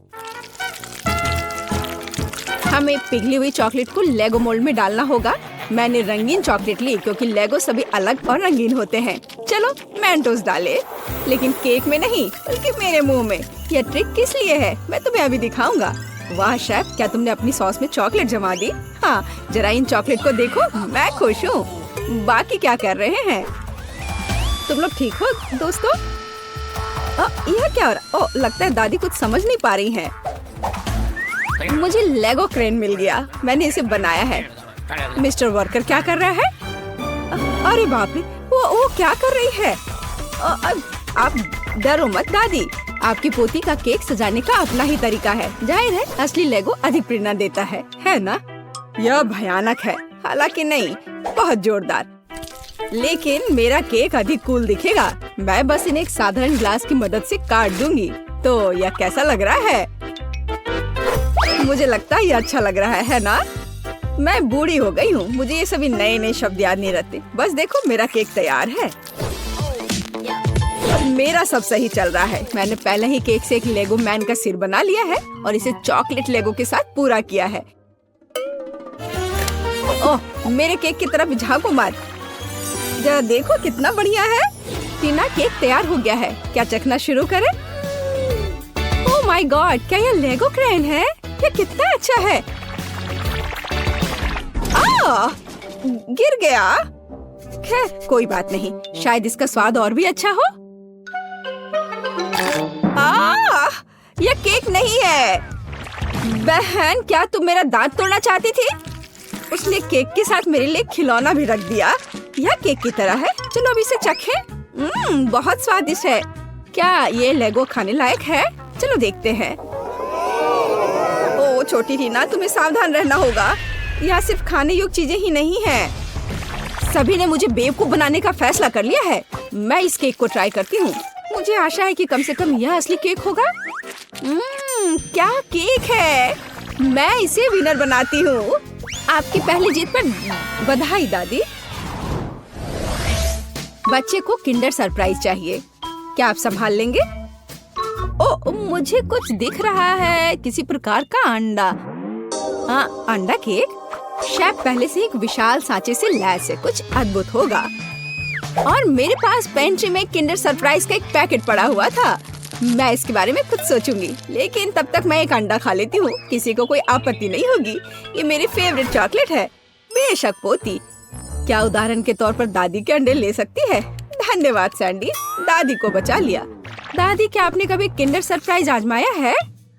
हमें पिघली हुई चॉकलेट को लेगो मोल्ड में डालना होगा। मैंने रंगीन चॉकलेट ली क्योंकि लेगो सभी अलग और रंगीन होते हैं। चलो, मेंटोस डाले, लेकिन केक में नहीं बल्कि मेरे मुंह में। यह ट्रिक किस लिए है मैं तुम्हें अभी दिखाऊंगा। वाह शेफ, क्या तुमने अपनी सॉस में चॉकलेट जमा दी? हाँ, जरा इन चॉकलेट को देखो। मैं खुश हूँ। बाकी क्या कर रहे हैं? तुम लोग ठीक हो दोस्तों? यह क्या हो रहा? ओह, लगता है दादी कुछ समझ नहीं पा रही हैं। मुझे लेगो क्रेन मिल गया। मैंने इसे बनाया है। मिस्टर वर्कर क्या कर रहा है? अरे बाप रे, वो क्या कर रही है? आप डरो मत दादी। आपकी पोती का केक सजाने का अपना ही तरीका है। जाहिर है असली लेगो अधिक प्रेरणा देता है ना? यह भयानक है। हालांकि नहीं, बहुत जोरदार। लेकिन मेरा केक अधिक कूल दिखेगा। मैं बस इन्हें एक साधारण ग्लास की मदद से काट दूंगी। तो यह कैसा लग रहा है? मुझे लगता है यह अच्छा लग रहा है ना? मैं बूढ़ी हो गई हूँ। मुझे ये सभी नए नए शब्द याद नहीं रहते। बस देखो, मेरा केक तैयार है। मेरा सब सही चल रहा है। मैंने पहले ही केक से एक लेगो मैन का सिर बना लिया है और इसे चॉकलेट लेगो के साथ पूरा किया है। ओह, मेरे केक की तरफ झांको मत। जरा देखो कितना बढ़िया है। टीना, केक तैयार हो गया है। क्या चखना शुरू करें? ओह माय गॉड, क्या यह लेगो क्रेन है? यह कितना अच्छा है। गिर गया। खैर, कोई बात नहीं। शायद इसका स्वाद और भी अच्छा हो। यह केक नहीं है। बहन, क्या तुम मेरा दांत तोड़ना चाहती थी? उसने केक के साथ मेरे लिए खिलौना भी रख दिया। यह केक की तरह है। चलो अब इसे चखें। बहुत स्वादिष्ट है। क्या ये लेगो खाने लायक है? चलो देखते हैं। ओ छोटी टीना, तुम्हें सावधान रहना होगा। यहाँ सिर्फ खाने योग्य चीजें ही नहीं है। सभी ने मुझे बेवकूफ बनाने का फैसला कर लिया है। मैं इस केक को ट्राई करती हूँ। मुझे आशा है कि कम से कम यह असली केक होगा। क्या केक है! मैं इसे विनर बनाती हूँ। आपकी पहली जीत पर बधाई दादी। बच्चे को किंडर सरप्राइज चाहिए। क्या आप संभाल लेंगे? ओ, मुझे कुछ दिख रहा है, किसी प्रकार का अंडा। हाँ, अंडा केक। शेफ पहले से एक विशाल सांचे से लैस है, कुछ अद्भुत होगा। और मेरे पास पेंट्री में किंडर सरप्राइज का एक पैकेट पड़ा हुआ था। मैं इसके बारे में कुछ सोचूंगी, लेकिन तब तक मैं एक अंडा खा लेती हूँ। किसी को कोई आपत्ति नहीं होगी। ये मेरी फेवरेट चॉकलेट है। बेशक पोती, क्या उदाहरण के तौर पर दादी के अंडे ले सकती है? धन्यवाद सैंडी, दादी को बचा लिया। दादी, क्या आपने कभी किंडर सरप्राइज आजमाया है?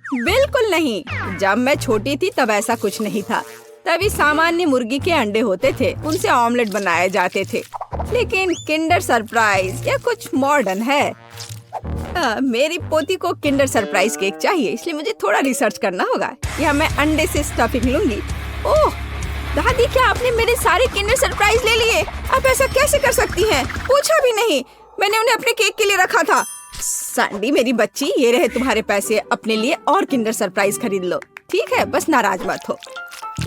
बिल्कुल नहीं। जब मैं छोटी थी तब ऐसा कुछ नहीं था। तभी सामान्य मुर्गी के अंडे होते थे, उनसे ऑमलेट बनाए जाते थे। लेकिन किंडर सरप्राइज यह कुछ मॉडर्न है। मेरी पोती को किंडर सरप्राइज केक चाहिए, इसलिए मुझे थोड़ा रिसर्च करना होगा। या मैं अंडे से स्टफिंग लूंगी। ओह दादी, क्या आपने मेरे सारे किंडर सरप्राइज ले लिए? आप ऐसा कैसे कर सकती हैं? पूछा भी नहीं। मैंने उन्हें अपने केक के लिए रखा था। सैंडी मेरी बच्ची, ये रहे तुम्हारे पैसे। अपने लिए और किंडर सरप्राइज खरीद लो, ठीक है? बस नाराज मत हो।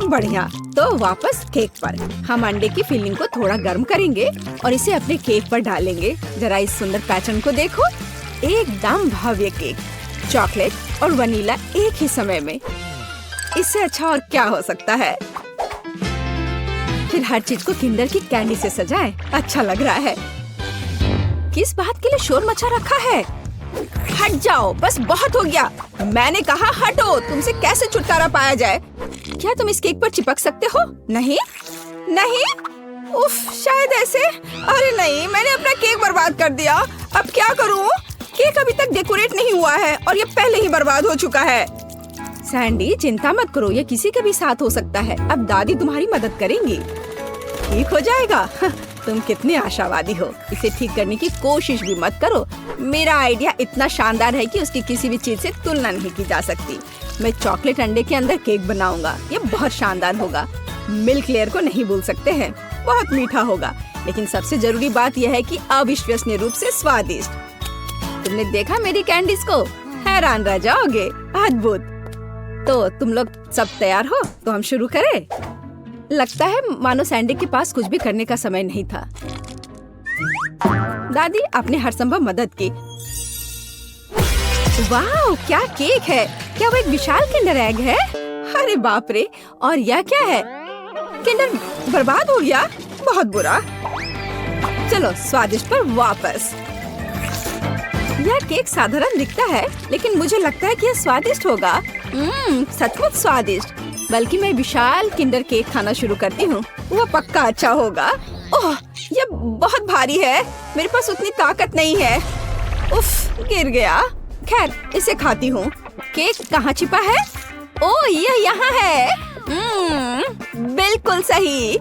बढ़िया, तो वापस केक पर। हम अंडे की फिलिंग को थोड़ा गर्म करेंगे और इसे अपने केक पर डालेंगे। जरा इस सुंदर पैटर्न को देखो, एकदम भव्य केक। चॉकलेट और वनीला एक ही समय में। इससे अच्छा और क्या हो सकता है? फिर हर चीज को किंडर की कैंडी से सजाएं। अच्छा लग रहा है। किस बात के लिए शोर मचा रखा है? हट जाओ, बस बहुत हो गया। मैंने कहा हटो। तुमसे कैसे छुटकारा पाया जाए? क्या तुम इस केक पर चिपक सकते हो? नहीं नहीं। उफ, शायद ऐसे। अरे नहीं, मैंने अपना केक बर्बाद कर दिया। अब क्या करूं? केक अभी तक डेकोरेट नहीं हुआ है और ये पहले ही बर्बाद हो चुका है। सैंडी चिंता मत करो, ये किसी के भी साथ हो सकता है। अब दादी तुम्हारी मदद करेंगी। ठीक हो जाएगा। तुम कितने आशावादी हो। इसे ठीक करने की कोशिश भी मत करो। मेरा आइडिया इतना शानदार है कि उसकी किसी भी चीज से तुलना नहीं की जा सकती। मैं चॉकलेट अंडे के अंदर केक बनाऊंगा। ये बहुत शानदार होगा। मिल्क लेयर को नहीं भूल सकते हैं, बहुत मीठा होगा। लेकिन सबसे जरूरी बात यह है कि अविश्वसनीय रूप से स्वादिष्ट। तुमने देखा मेरी कैंडीज को? हैरान रह जाओगे। अद्भुत। तो तुम लोग सब तैयार हो? तो हम शुरू करें। लगता है मानो सैंडी के पास कुछ भी करने का समय नहीं था। दादी, आपने हर संभव मदद की। वाह, क्या केक है! क्या वो एक विशाल किंडर एग है? अरे बाप रे! और यह क्या है? किंडर बर्बाद हो गया। बहुत बुरा। चलो स्वादिष्ट पर वापस। यह केक साधारण दिखता है, लेकिन मुझे लगता है कि यह स्वादिष्ट होगा। सचमुच स्वादिष्ट। बल्कि मैं विशाल किंडर केक खाना शुरू करती हूँ। वह पक्का अच्छा होगा। ओह, यह बहुत भारी है। मेरे पास उतनी ताकत नहीं है। उफ, गिर गया। खैर, इसे खाती हूँ। केक कहाँ छिपा है? ओह, यह यहाँ है। बिल्कुल सही।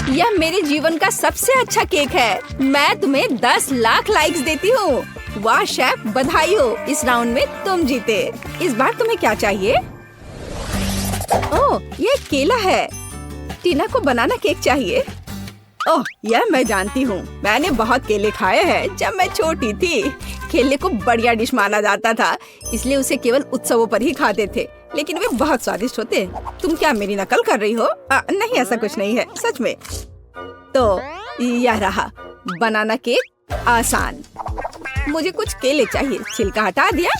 यह मेरे जीवन का सबसे अच्छा केक है। मैं तुम्हें 10 लाख लाइक्स देती हूँ। वाह शेफ, बधाई हो। इस राउंड में तुम जीते। इस बार तुम्हें क्या चाहिए? ओह, ये केला है। टीना को बनाना केक चाहिए। ओह, यह मैं जानती हूँ। मैंने बहुत केले खाए हैं जब मैं छोटी थी। केले को बढ़िया डिश माना जाता था, इसलिए उसे केवल उत्सवों पर ही खाते थे। लेकिन वे बहुत स्वादिष्ट होते। तुम क्या मेरी नकल कर रही हो? नहीं, ऐसा कुछ नहीं है, सच में। तो यह रहा बनाना केक। आसान। मुझे कुछ केले चाहिए। छिलका हटा दिया।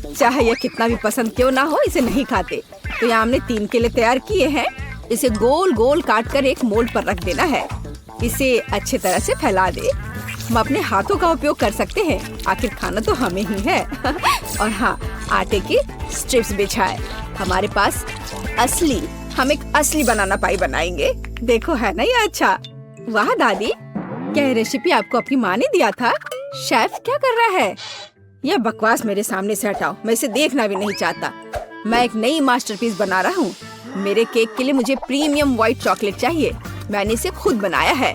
चाहे यह कितना भी पसंद क्यों ना हो, इसे नहीं खाते। तो यहाँ हमने 3 केले तैयार किए हैं। इसे गोल गोल काट कर एक मोल्ड पर रख देना है। इसे अच्छे तरह से फैला दे। हम अपने हाथों का उपयोग कर सकते हैं, आखिर खाना तो हमें ही है। और हाँ, आटे की स्ट्रिप्स बिछाए। हमारे पास हम एक असली बनाना पाई बनाएंगे। देखो, है ना ये अच्छा? वाह दादी, क्या ये रेसिपी आपको अपनी माँ ने दिया था? शेफ क्या कर रहा है? यह बकवास मेरे सामने से हटाओ। मैं इसे देखना भी नहीं चाहता। मैं एक नई मास्टरपीस बना रहा हूँ। मेरे केक के लिए मुझे प्रीमियम व्हाइट चॉकलेट चाहिए। मैंने इसे खुद बनाया है।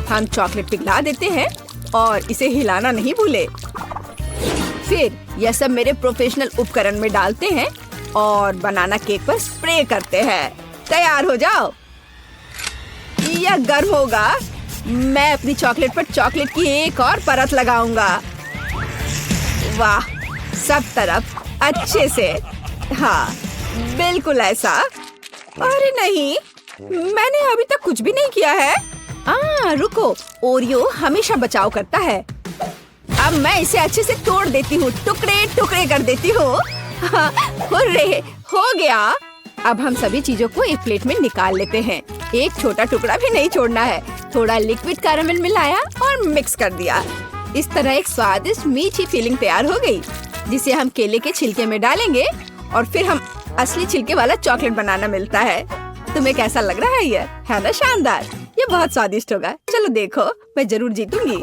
हम चॉकलेट पिघला देते हैं और इसे हिलाना नहीं भूले। फिर यह सब मेरे प्रोफेशनल उपकरण में डालते हैं और बनाना केक पर स्प्रे करते हैं। तैयार हो जाओ। यह गर्म होगा। मैं अपनी चॉकलेट पर चॉकलेट की एक और परत लगाऊंगा। वाह, सब तरफ अच्छे से। हाँ, बिल्कुल ऐसा। अरे नहीं, मैंने अभी तक कुछ भी नहीं किया है। रुको, ओरियो हमेशा बचाव करता है। अब मैं इसे अच्छे से तोड़ देती हूँ, टुकड़े टुकड़े कर देती हूँ। हुर्रे, हो गया। अब हम सभी चीजों को एक प्लेट में निकाल लेते हैं। एक छोटा टुकड़ा भी नहीं छोड़ना है। थोड़ा लिक्विड कैरामेल मिलाया और मिक्स कर दिया। इस तरह एक स्वादिष्ट मीठी फीलिंग तैयार हो गई, जिसे हम केले के छिलके में डालेंगे और फिर हम असली छिलके वाला चॉकलेट बनाना मिलता है। तुम्हें कैसा लग रहा है? ये है ना शानदार? ये बहुत स्वादिष्ट होगा। चलो देखो, मैं जरूर जीतूंगी।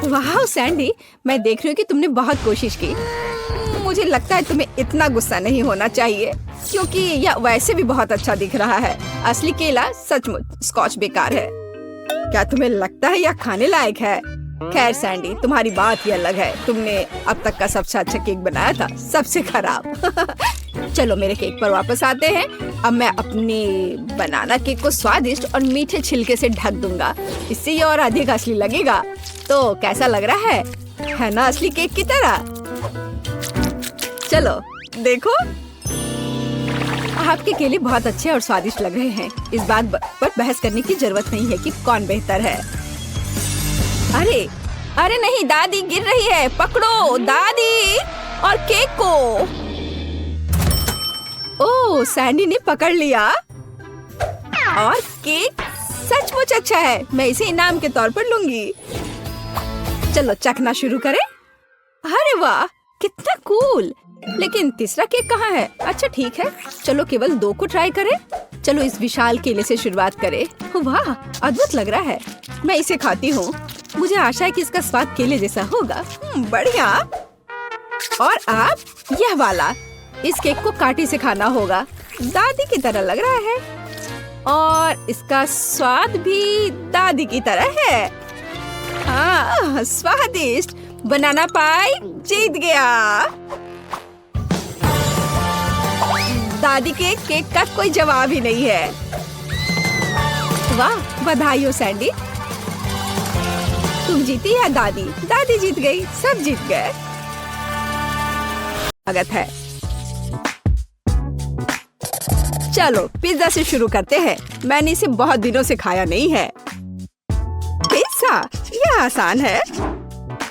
वाह सैंडी, मैं देख रही हूँ कि तुमने बहुत कोशिश की। मुझे लगता है तुम्हें इतना गुस्सा नहीं होना चाहिए, क्योंकि यह वैसे भी बहुत अच्छा दिख रहा है। असली केला सचमुच स्कॉच बेकार है। क्या तुम्हें लगता है यह खाने लायक है? खैर सैंडी, तुम्हारी बात ही अलग है। तुमने अब तक का सबसे अच्छा केक बनाया था, सबसे खराब। चलो मेरे केक पर वापस आते हैं। अब मैं अपने बनाना केक को स्वादिष्ट और मीठे छिलके से ढक दूंगा। इससे ये और अधिक असली लगेगा। तो कैसा लग रहा है ना असली केक की तरह? चलो देखो, आपके केले बहुत अच्छे और स्वादिष्ट लग रहे हैं। इस बात पर बहस करने की जरूरत नहीं है कि कौन बेहतर है। अरे नहीं, दादी गिर रही है। पकड़ो दादी और केक को। ओह, सैंडी ने पकड़ लिया और केक सचमुच अच्छा है। मैं इसे इनाम के तौर पर लूंगी। चलो चखना शुरू करें। अरे वाह, कितना कूल। लेकिन तीसरा केक कहाँ है? अच्छा ठीक है, चलो केवल 2 को ट्राई करें। चलो इस विशाल केले से शुरुआत करें। वाह, अद्भुत लग रहा है। मैं इसे खाती हूँ। मुझे आशा है कि इसका स्वाद केले जैसा होगा। बढ़िया। और आप यह वाला, इस केक को कांटे से खाना होगा। दादी की तरह लग रहा है और इसका स्वाद भी दादी की तरह है। हाँ, स्वादिष्ट। बनाना पाई जीत गया। दादी के केक का कोई जवाब ही नहीं है। वाह, बधाई हो सैंडी, तुम जीती या दादी? दादी जीत गई, सब जीत गए। स्वागत है। चलो पिज्जा से शुरू करते हैं। मैंने इसे बहुत दिनों से खाया नहीं है। पिज्जा, यह आसान है।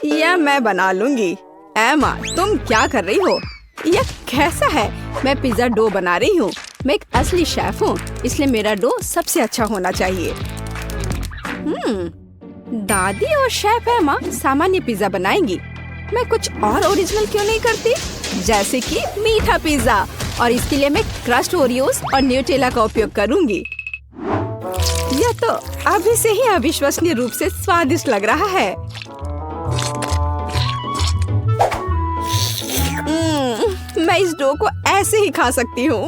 यह मैं बना लूंगी। एमा, तुम क्या कर रही हो? यह कैसा है? मैं पिज्जा डो बना रही हूँ। मैं एक असली शेफ हूँ, इसलिए मेरा डो सबसे अच्छा होना चाहिए। दादी और शेफ एमा सामान्य पिज्जा बनाएंगी। मैं कुछ और ओरिजिनल क्यों नहीं करती? जैसे कि मीठा पिज्जा, और इसके लिए मैं क्रस्ट ओरियोस और न्यूटेला का उपयोग करूंगी। यह तो अभी से ही अविश्वसनीय रूप से स्वादिष्ट लग रहा है। मैं इस डो को ऐसे ही खा सकती हूँ।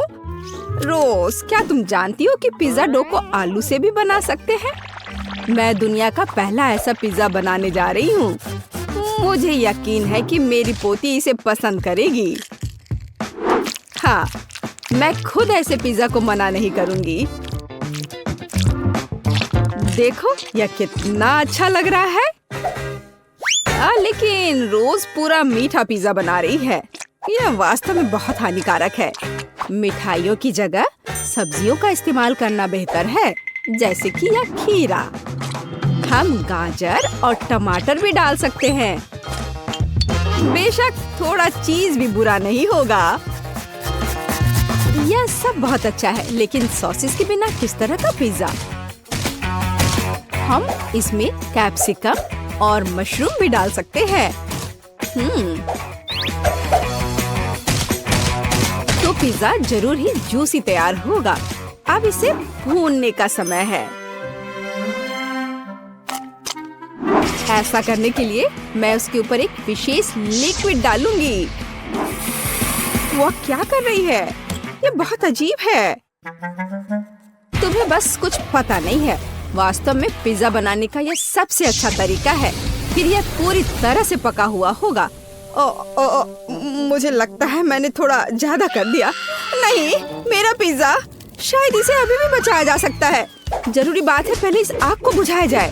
रोज, क्या तुम जानती हो कि पिज्जा डो को आलू से भी बना सकते हैं? मैं दुनिया का पहला ऐसा पिज्जा बनाने जा रही हूँ। मुझे यकीन है कि मेरी पोती इसे पसंद करेगी। हाँ, मैं खुद ऐसे पिज्जा को मना नहीं करूँगी। देखो, यह कितना अच्छा लग रहा है। लेकिन रोज पूरा मीठा पिज्जा बना रही है। यह वास्तव में बहुत हानिकारक है। मिठाइयों की जगह सब्जियों का इस्तेमाल करना बेहतर है, जैसे कि यह खीरा। हम गाजर और टमाटर भी डाल सकते हैं। बेशक थोड़ा चीज भी बुरा नहीं होगा। यह सब बहुत अच्छा है, लेकिन सॉसेस के बिना किस तरह का पिज्जा? हम इसमें कैप्सिकम और मशरूम भी डाल सकते हैं। तो पिज्जा जरूर ही जूसी तैयार होगा। अब इसे भूनने का समय है। ऐसा करने के लिए मैं उसके ऊपर एक विशेष लिक्विड डालूंगी। वो क्या कर रही है? ये बहुत अजीब है। तुम्हें बस कुछ पता नहीं है। वास्तव में पिज्जा बनाने का यह सबसे अच्छा तरीका है। फिर यह पूरी तरह से पका हुआ होगा। मुझे लगता है मैंने थोड़ा ज्यादा कर दिया। नहीं, मेरा पिज्जा, शायद इसे अभी भी बचाया जा सकता है। जरूरी बात है पहले इस आग को बुझाया जाए।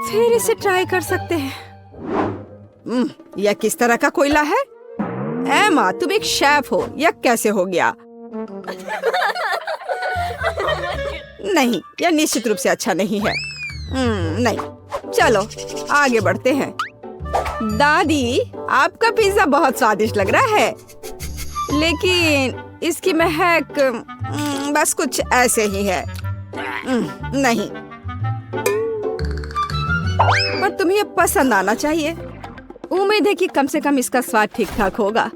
फिर इसे ट्राई कर सकते हैं। यह किस तरह का कोयला है? एमा, तुम एक शेफ हो, यह कैसे हो गया? नहीं, यह निश्चित रूप से अच्छा नहीं है। नहीं, चलो आगे बढ़ते हैं। दादी, आपका पिज्जा बहुत स्वादिष्ट लग रहा है, लेकिन इसकी महक बस कुछ ऐसे ही है। नहीं, पर तुम्हें ये पसंद आना चाहिए। उम्मीद है कि कम से कम इसका स्वाद ठीक ठाक होगा।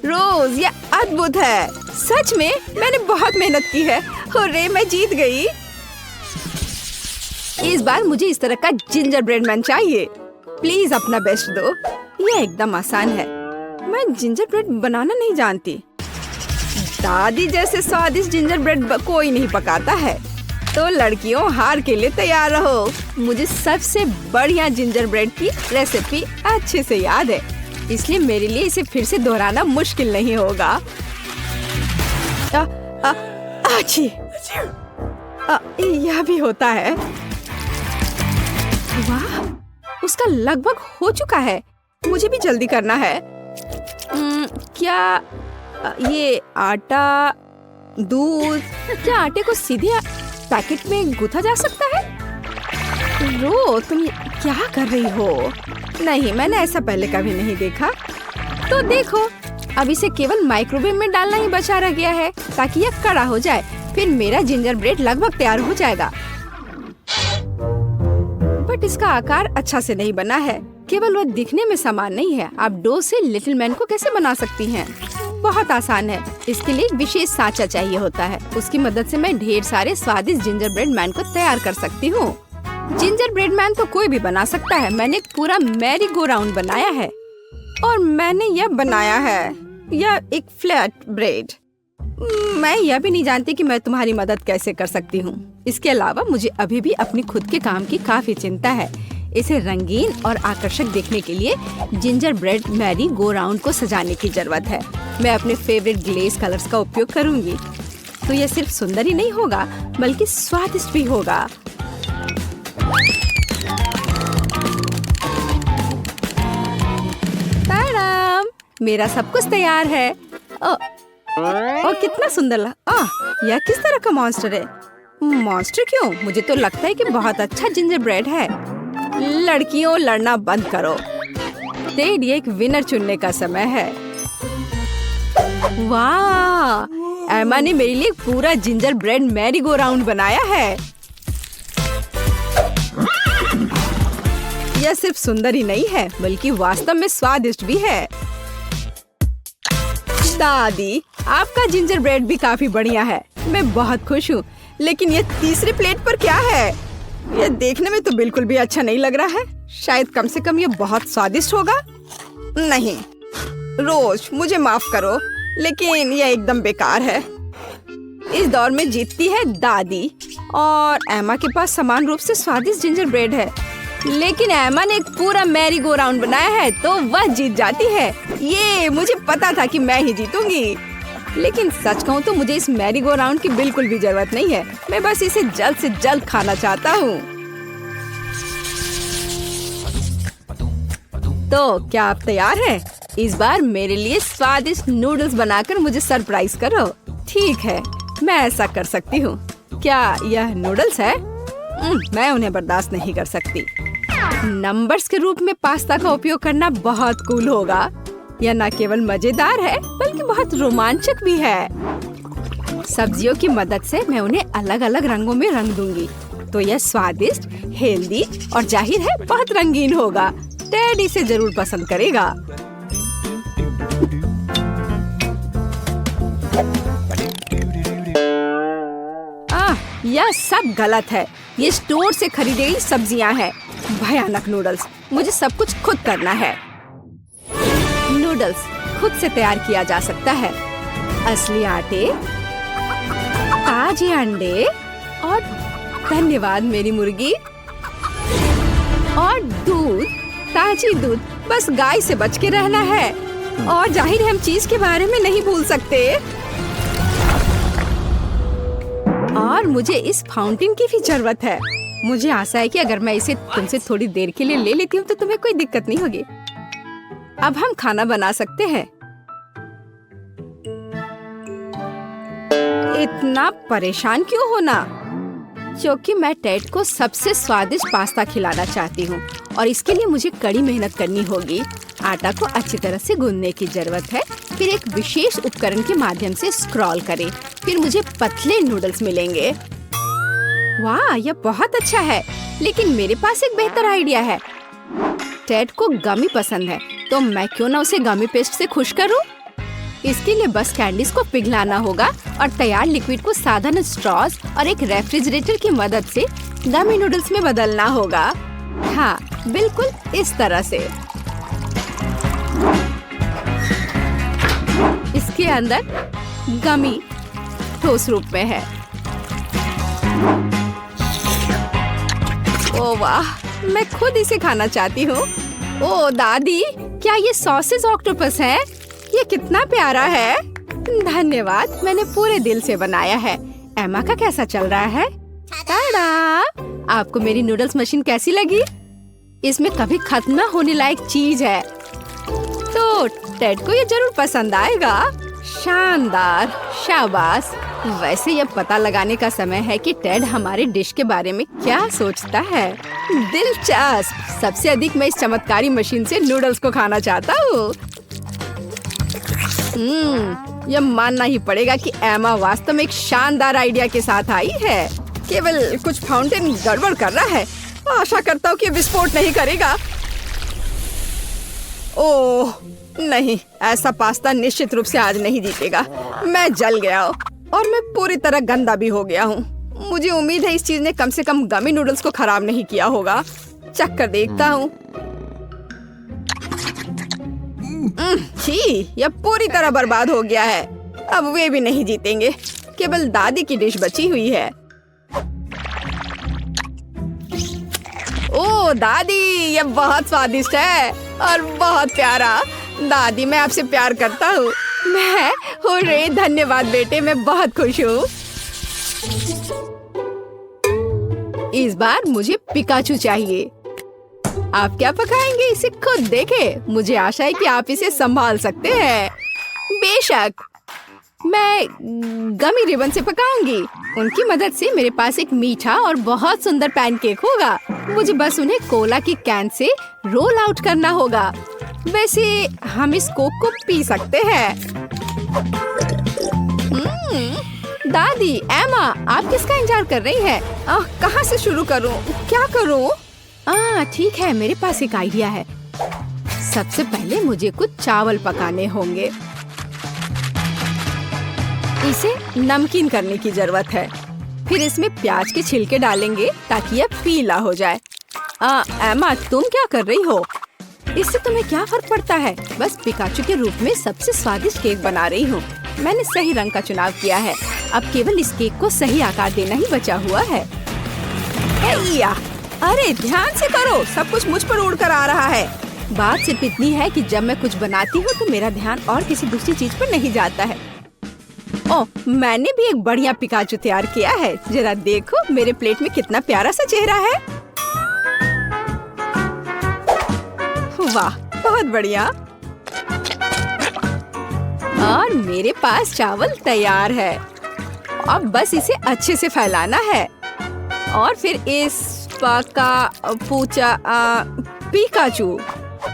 रोज, ये अद्भुत है। सच में मैंने बहुत मेहनत की है। हुर्रे, मैं जीत गई। इस बार मुझे इस तरह का जिंजर ब्रेड मैन चाहिए। प्लीज अपना बेस्ट दो। यह एकदम आसान है। मैं जिंजर ब्रेड बनाना नहीं जानती। दादी जैसे स्वादिष्ट जिंजर ब्रेड कोई नहीं पकाता है। तो लड़कियों, हार के लिए तैयार रहो। मुझे सबसे बढ़िया जिंजर ब्रेड की रेसिपी अच्छे से याद है, इसलिए मेरे लिए इसे फिर से दोहराना मुश्किल नहीं होगा। यह भी होता है। वाह, उसका लगभग हो चुका है। मुझे भी जल्दी करना है। क्या ये आटा, दूध, क्या आटे को सीधे पैकेट में गूंथा जा सकता है? रो, तुम क्या कर रही हो? नहीं, मैंने ऐसा पहले कभी नहीं देखा। तो देखो, अब इसे केवल माइक्रोवेव में डालना ही बचा रह गया है ताकि यह कड़ा हो जाए। फिर मेरा जिंजर ब्रेड लगभग तैयार हो जाएगा। बट इसका आकार अच्छा से नहीं बना है। केवल वह दिखने में समान नहीं है। आप डो से लिटिल मैन को कैसे बना सकती हैं? बहुत आसान है। इसके लिए एक विशेष सांचा चाहिए होता है। उसकी मदद से मैं ढेर सारे स्वादिष्ट जिंजर ब्रेड मैन को तैयार कर सकती हूँ। जिंजर ब्रेड मैन तो कोई भी बना सकता है। मैंने एक पूरा मैरी गो राउंड बनाया है और मैंने यह बनाया है, यह एक फ्लैट ब्रेड। मैं यह भी नहीं जानती कि मैं तुम्हारी मदद कैसे कर सकती हूँ। इसके अलावा मुझे अभी भी अपनी खुद के काम की काफी चिंता है। इसे रंगीन और आकर्षक देखने के लिए ginger bread merry go round को सजाने की जरूरत है। मैं अपने फेवरेट ग्लेज कलर्स का उपयोग करूंगी। तो यह सिर्फ सुंदर ही नहीं होगा, बल्कि स्वादिष्ट भी होगा। ताड़ाम, मेरा सब कुछ तैयार है। ओ, कितना सुंदर यह किस तरह का मॉन्स्टर है? मॉन्स्टर क्यों? मुझे तो लगता है कि बहुत अच्छा जिंजर ब्रेड है। लड़कियों, लड़ना बंद करो। टेड, ये एक विनर चुनने का समय है। वाह, एमा ने मेरे लिए पूरा ginger bread merry go round बनाया है। यह सिर्फ सुंदर ही नहीं है, बल्कि वास्तव में स्वादिष्ट भी है। दादी, आपका जिंजर ब्रेड भी काफी बढ़िया है। मैं बहुत खुश हूँ। लेकिन ये तीसरी प्लेट पर क्या है? यह देखने में तो बिल्कुल भी अच्छा नहीं लग रहा है। शायद कम से कम ये बहुत स्वादिष्ट होगा। नहीं रोज, मुझे माफ करो, लेकिन यह एकदम बेकार है। इस दौर में जीतती है दादी और एमा के पास समान रूप से स्वादिष्ट जिंजर ब्रेड है। लेकिन एमा ने एक पूरा मैरी गो राउंड बनाया है तो वह जीत जाती है। ये मुझे पता था कि मैं ही जीतूंगी। लेकिन सच कहूँ तो मुझे इस मैरी गो राउंड की बिल्कुल भी जरूरत नहीं है। मैं बस इसे जल्द से जल्द खाना चाहता हूँ। तो क्या आप तैयार हैं? इस बार मेरे लिए स्वादिष्ट नूडल्स बनाकर मुझे सरप्राइज करो। ठीक है, मैं ऐसा कर सकती हूँ। क्या यह नूडल्स है? मैं उन्हें बर्दाश्त नहीं कर सकती। नंबर्स के रूप में पास्ता का उपयोग करना बहुत कूल होगा। यह न केवल मजेदार है बल्कि बहुत रोमांचक भी है। सब्जियों की मदद से मैं उन्हें अलग अलग रंगों में रंग दूंगी तो यह स्वादिष्ट, हेल्दी और जाहिर है बहुत रंगीन होगा। टेड इसे जरूर पसंद करेगा। यह सब गलत है। ये स्टोर से खरीदी गई सब्जियां हैं। भयानक नूडल्स। मुझे सब कुछ खुद करना है। नूडल्स खुद से तैयार किया जा सकता है। असली आटे, ताजे अंडे और धन्यवाद मेरी मुर्गी और दूध, ताजी दूध। बस गाय से बच के रहना है और जाहिर है हम चीज के बारे में नहीं भूल सकते। और मुझे इस फाउंटेन की भी जरूरत है। मुझे आशा है कि अगर मैं इसे तुमसे थोड़ी देर के लिए ले लेती हूँ तो तुम्हें कोई दिक्कत नहीं होगी। अब हम खाना बना सकते हैं। इतना परेशान क्यों होना? क्योंकि मैं टेड को सबसे स्वादिष्ट पास्ता खिलाना चाहती हूँ और इसके लिए मुझे कड़ी मेहनत करनी होगी। आटा को अच्छी तरह से गूंदने की जरूरत है, फिर एक विशेष उपकरण के माध्यम से स्क्रॉल करें, फिर मुझे पतले नूडल्स मिलेंगे। वाह, यह बहुत अच्छा है, लेकिन मेरे पास एक बेहतर आइडिया है। टेड को गमी पसंद है, तो मैं क्यों ना उसे गमी पेस्ट से खुश करूं? इसके लिए बस कैंडीज को पिघलाना होगा और तैयार लिक्विड को साधारण स्ट्रॉज और एक रेफ्रिजरेटर की मदद से गमी नूडल्स में बदलना होगा। हाँ, बिल्कुल इस तरह से। इसके अंदर गमी ठोस रूप में है। ओह वाह, मैं खुद इसे खाना चाहती हूँ। ओह दादी, क्या ये सॉसेज ऑक्टोपस है? ये कितना प्यारा है। धन्यवाद, मैंने पूरे दिल से बनाया है। एमा का कैसा चल रहा है? टाडा! आपको मेरी नूडल्स मशीन कैसी लगी? इसमें कभी खत्म न होने लायक चीज है, तो टेड को ये जरूर पसंद आएगा। शानदार, शाबाश। वैसे ये पता लगाने का समय है कि टेड हमारे डिश के बारे में क्या सोचता है। दिलचस्प। सबसे अधिक मैं इस चमत्कारी मशीन से नूडल्स को खाना चाहता हूँ। यह मानना ही पड़ेगा कि एमा वास्तव में एक शानदार आइडिया के साथ आई है। केवल कुछ फाउंटेन गड़बड़ कर रहा है। आशा करता हूँ कि विस्फोट नहीं करेगा। ओह नहीं, ऐसा पास्ता निश्चित रूप से आज नहीं जीतेगा। मैं जल गया और मैं पूरी तरह गंदा भी हो गया हूँ। मुझे उम्मीद है इस चीज ने कम से कम गमी नूडल्स को खराब नहीं किया होगा। चख कर देखता हूँ। यह पूरी तरह बर्बाद हो गया है। अब वे भी नहीं जीतेंगे। केवल दादी की डिश बची हुई है। ओह दादी, यह बहुत स्वादिष्ट है और बहुत प्यारा। दादी, मैं आपसे प्यार करता हूँ। मैं हो रे, धन्यवाद बेटे, मैं बहुत खुश हूँ। इस बार मुझे पिकाचू चाहिए। आप क्या पकाएंगे इसे खुद देखें। मुझे आशा है कि आप इसे संभाल सकते हैं। बेशक, मैं गमी रिबन से पकाऊंगी। उनकी मदद से मेरे पास एक मीठा और बहुत सुंदर पैनकेक होगा। मुझे बस उन्हें कोला की कैन से रोल आउट करना होगा। वैसे हम इस कोक को पी सकते हैं। दादी, एमा, आप किसका इंतजार कर रही हैं? कहाँ से शुरू करूँ? क्या करूँ? ठीक है, मेरे पास एक आइडिया है। सबसे पहले मुझे कुछ चावल पकाने होंगे। इसे नमकीन करने की जरूरत है। फिर इसमें प्याज के छिलके डालेंगे ताकि यह पीला हो जाए। एमा, तुम क्या कर रही हो? इससे तुम्हें क्या फर्क पड़ता है? बस पिकाचू के रूप में सबसे स्वादिष्ट केक बना रही हूँ। मैंने सही रंग का चुनाव किया है। अब केवल इस केक को सही आकार देना ही बचा हुआ है। अरे ध्यान से करो, सब कुछ मुझ पर उड़ कर आ रहा है। बात सिर्फ इतनी है कि जब मैं कुछ बनाती हूँ तो मेरा ध्यान और किसी दूसरी चीज पर नहीं जाता है। ओह, मैंने भी एक बढ़िया पिकाचू तैयार किया है। जरा देखो मेरे प्लेट में कितना प्यारा सा चेहरा है। वाह, बहुत बढ़िया। और मेरे पास चावल तैयार है। अब बस इसे अच्छे से फैलाना है और फिर इस पिकाचू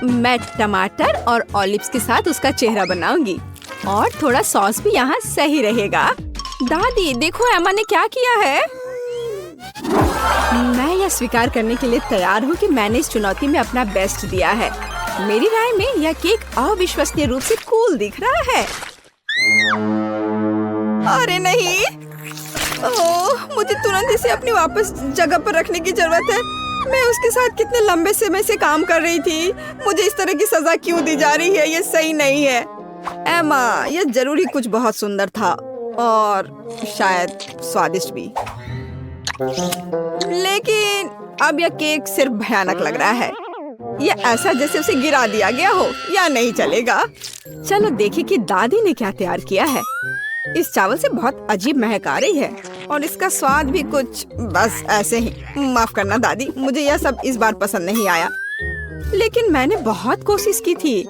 मैं टमाटर और ऑलिव्स के साथ उसका चेहरा बनाऊंगी और थोड़ा सॉस भी यहाँ सही रहेगा। दादी, देखो एमा ने क्या किया है। मैं यह स्वीकार करने के लिए तैयार हूँ कि मैंने इस चुनौती में अपना बेस्ट दिया है। मेरी राय में यह केक अविश्वसनीय रूप से कूल दिख रहा है। अरे नहीं, ओह, मुझे तुरंत इसे अपनी वापस जगह पर रखने की जरूरत है। मैं उसके साथ कितने लंबे समय से काम कर रही थी। मुझे इस तरह की सजा क्यों दी जा रही है? ये सही नहीं है। एमा, यह जरूरी कुछ बहुत सुंदर था। और शायद स्वादिष्ट भी। लेकिन अब यह केक सिर्फ भयानक लग रहा है। यह ऐसा जैसे उसे गिरा दिया गया हो या नहीं चलेगा। चलो देखें कि दादी ने क्या तैयार किया है। इस चावल से बहुत अजीब महक आ रही है और इसका स्वाद भी कुछ बस ऐसे ही। माफ करना दादी, मुझे यह सब इस बार पसंद नहीं आया, लेकिन मैंने बहुत कोशिश की थी।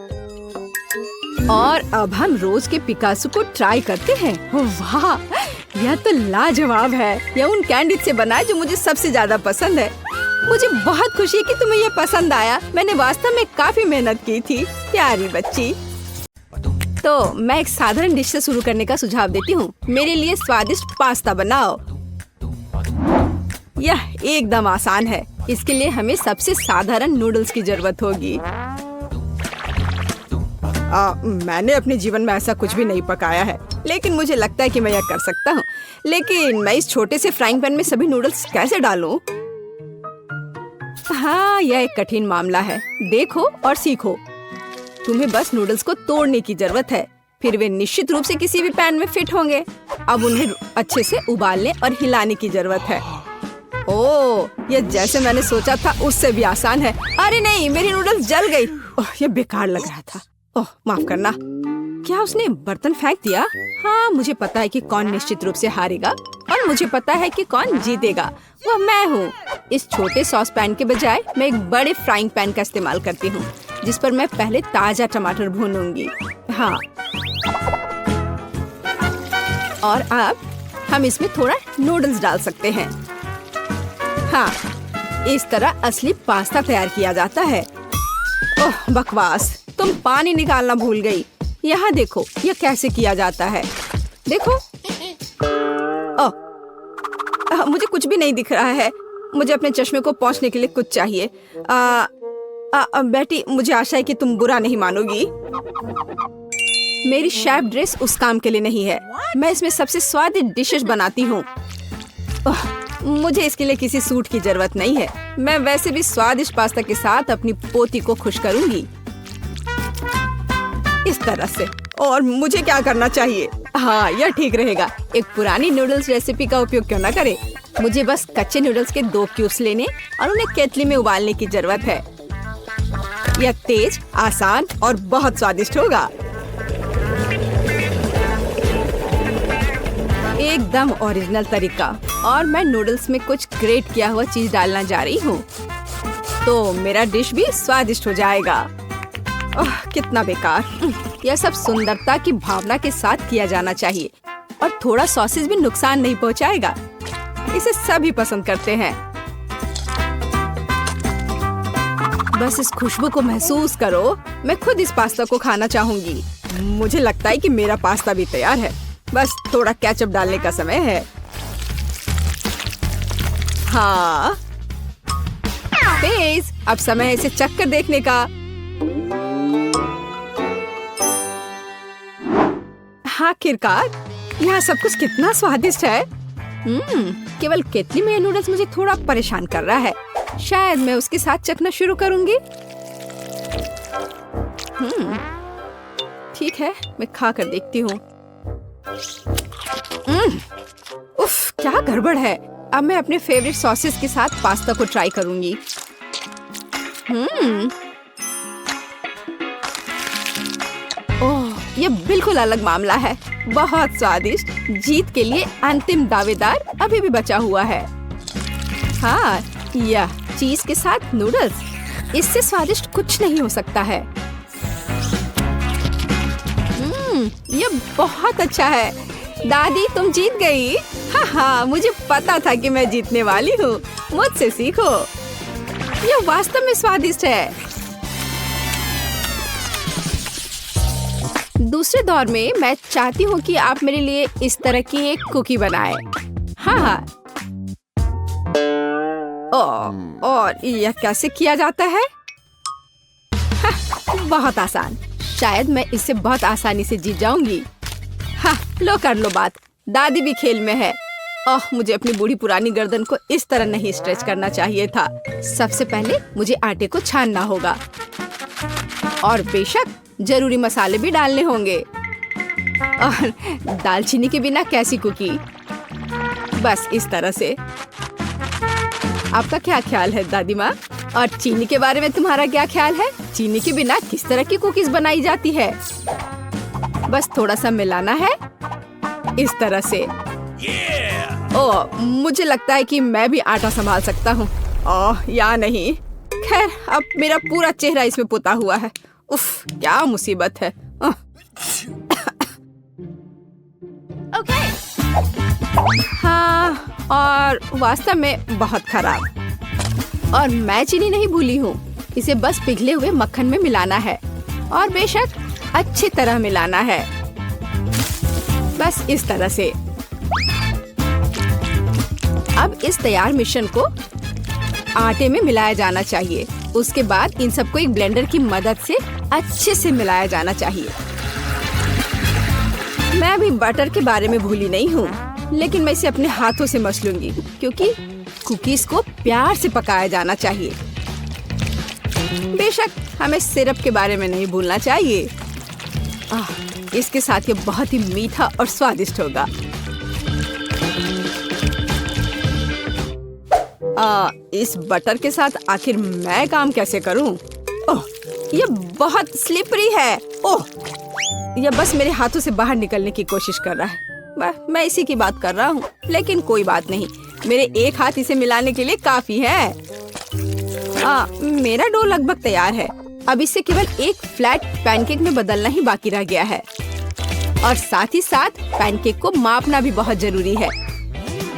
और अब हम रोज के पिकासो को ट्राई करते हैं। वाह, यह तो लाजवाब है। यह उन कैंडी से बना है जो मुझे सबसे ज्यादा पसंद है। मुझे बहुत खुशी है कि तुम्हें यह पसंद आया। मैंने वास्तव में काफी मेहनत की थी, प्यारी बच्ची। तो मैं एक साधारण डिश से शुरू करने का सुझाव देती हूँ। मेरे लिए स्वादिष्ट पास्ता बनाओ। यह एकदम आसान है। इसके लिए हमें सबसे साधारण नूडल्स की जरूरत होगी। मैंने अपने जीवन में ऐसा कुछ भी नहीं पकाया है, लेकिन मुझे लगता है कि मैं यह कर सकता हूँ। लेकिन मैं इस छोटे से फ्राइंग पैन में सभी नूडल्स कैसे डालूं? हाँ, यह एक कठिन मामला है। देखो और सीखो। तुम्हें बस नूडल्स को तोड़ने की जरूरत है, फिर वे निश्चित रूप से किसी भी पैन में फिट होंगे। अब उन्हें अच्छे से उबालने और हिलाने की जरूरत है। ओह, यह जैसे मैंने सोचा था उससे भी आसान है। अरे नहीं, मेरी नूडल्स जल गई। ओह, यह बेकार लग रहा था। ओह, माफ करना। क्या उसने बर्तन फेंक दिया? हाँ, मुझे पता है कि कौन निश्चित रूप से हारेगा और मुझे पता है कि कौन जीतेगा। वह मैं हूँ। इस छोटे सॉस पैन के बजाय मैं एक बड़े फ्राइंग पैन का इस्तेमाल करती हूँ, जिस पर मैं पहले ताजा टमाटर भूनूंगी। हाँ, और अब हम इसमें थोड़ा नूडल्स डाल सकते हैं। हाँ, इस तरह असली पास्ता तैयार किया जाता है। ओह बकवास, तुम पानी निकालना भूल गई। यहाँ देखो, यह कैसे किया जाता है। देखो। ओह, मुझे कुछ भी नहीं दिख रहा है। मुझे अपने चश्मे को पोंछने के लिए कुछ चाहिए। बेटी, मुझे आशा है कि तुम बुरा नहीं मानोगी। मेरी शेफ ड्रेस उस काम के लिए नहीं है। मैं इसमें सबसे स्वादिष्ट डिशेस बनाती हूँ। मुझे इसके लिए किसी सूट की जरूरत नहीं है। मैं वैसे भी स्वादिष्ट पास्ता के साथ अपनी पोती को खुश करूंगी, इस तरह से। और मुझे क्या करना चाहिए? हाँ, यह ठीक रहेगा। एक पुरानी नूडल्स रेसिपी का उपयोग क्यों न करें। मुझे बस कच्चे नूडल्स के 2 क्यूब्स लेने और उन्हें केतली में उबालने की जरूरत है। यह तेज, आसान और बहुत स्वादिष्ट होगा। एकदम ओरिजिनल तरीका। और मैं नूडल्स में कुछ ग्रेट किया हुआ चीज डालना जा रही हूँ, तो मेरा डिश भी स्वादिष्ट हो जाएगा। ओह, कितना बेकार। यह सब सुंदरता की भावना के साथ किया जाना चाहिए और थोड़ा सॉसेज भी नुकसान नहीं पहुँचाएगा। इसे सभी पसंद करते हैं। बस इस खुशबू को महसूस करो। मैं खुद इस पास्ता को खाना चाहूंगी। मुझे लगता है कि मेरा पास्ता भी तैयार है। बस थोड़ा केचप डालने का समय है। हाँ, तेज। अब समय है इसे चख कर देखने का। आखिरकार, यह सब कुछ कितना स्वादिष्ट है। केवल केतली में नूडल्स मुझे थोड़ा परेशान कर रहा है। शायद मैं उसके साथ चखना शुरू करूंगी। ठीक है, मैं खा कर देखती हूँ। उफ, क्या गड़बड़ है। अब मैं अपने फेवरेट सॉसेस के साथ पास्ता को ट्राई करूंगी। ओह, ये बिल्कुल अलग मामला है। बहुत स्वादिष्ट। जीत के लिए अंतिम दावेदार अभी भी बचा हुआ है। हाँ, यह चीज के साथ नूडल्स, इससे स्वादिष्ट कुछ नहीं हो सकता है। यह बहुत अच्छा है। दादी, तुम जीत गई। हाँ, मुझे पता था कि मैं जीतने वाली हूँ। मुझसे सीखो। यह वास्तव में स्वादिष्ट है। दूसरे दौर में मैं चाहती हूँ कि आप मेरे लिए इस तरह की एक कुकी बनाएं। हाँ। और यह कैसे किया जाता है? बहुत आसान। शायद मैं इससे बहुत आसानी से जीत जाऊंगी। हाँ, लो कर लो बात। दादी भी खेल में है। ओह, मुझे अपनी बूढ़ी पुरानी गर्दन को इस तरह नहीं स्ट्रेच करना चाहिए था। सबसे पहले मुझे आटे को छानना होगा और बेशक जरूरी मसाले भी डालने होंगे। और दालचीनी के बिना कैसी कुकी? बस इस तरह से। आपका क्या ख्याल है दादी माँ? और चीनी के बारे में तुम्हारा क्या ख्याल है? चीनी के बिना किस तरह की कुकीज बनाई जाती है? बस थोड़ा सा मिलाना है इस तरह से। ओह, मुझे लगता है कि मैं भी आटा संभाल सकता हूँ। ओह, या नहीं। खैर, अब मेरा पूरा चेहरा इसमें पुता हुआ है। उफ, क्या मुसीबत है। हाँ, और वास्तव में बहुत खराब। और मैं चीनी नहीं भूली हूँ। इसे बस पिघले हुए मक्खन में मिलाना है और बेशक अच्छी तरह मिलाना है। बस इस तरह से। अब इस तैयार मिश्रण को आटे में मिलाया जाना चाहिए। उसके बाद इन सबको एक ब्लेंडर की मदद से अच्छे से मिलाया जाना चाहिए। मैं अभी बटर के बारे में भूली नहीं हूँ, लेकिन मैं इसे अपने हाथों से मस लूंगी क्योंकि कुकीज को प्यार से पकाया जाना चाहिए। बेशक हमें सिरप के बारे में नहीं भूलना चाहिए। इसके साथ ये बहुत ही मीठा और स्वादिष्ट होगा। इस बटर के साथ आखिर मैं काम कैसे करूं? ओह, ये बहुत स्लिपरी है। ओह, ये बस मेरे हाथों से बाहर निकलने की कोशिश कर रहा है। मैं इसी की बात कर रहा हूँ, लेकिन कोई बात नहीं। मेरे एक हाथ इसे मिलाने के लिए काफी है। मेरा डो लगभग तैयार है। अब इसे केवल एक फ्लैट पैनकेक में बदलना ही बाकी रह गया है। और साथ ही साथ पैनकेक को मापना भी बहुत जरूरी है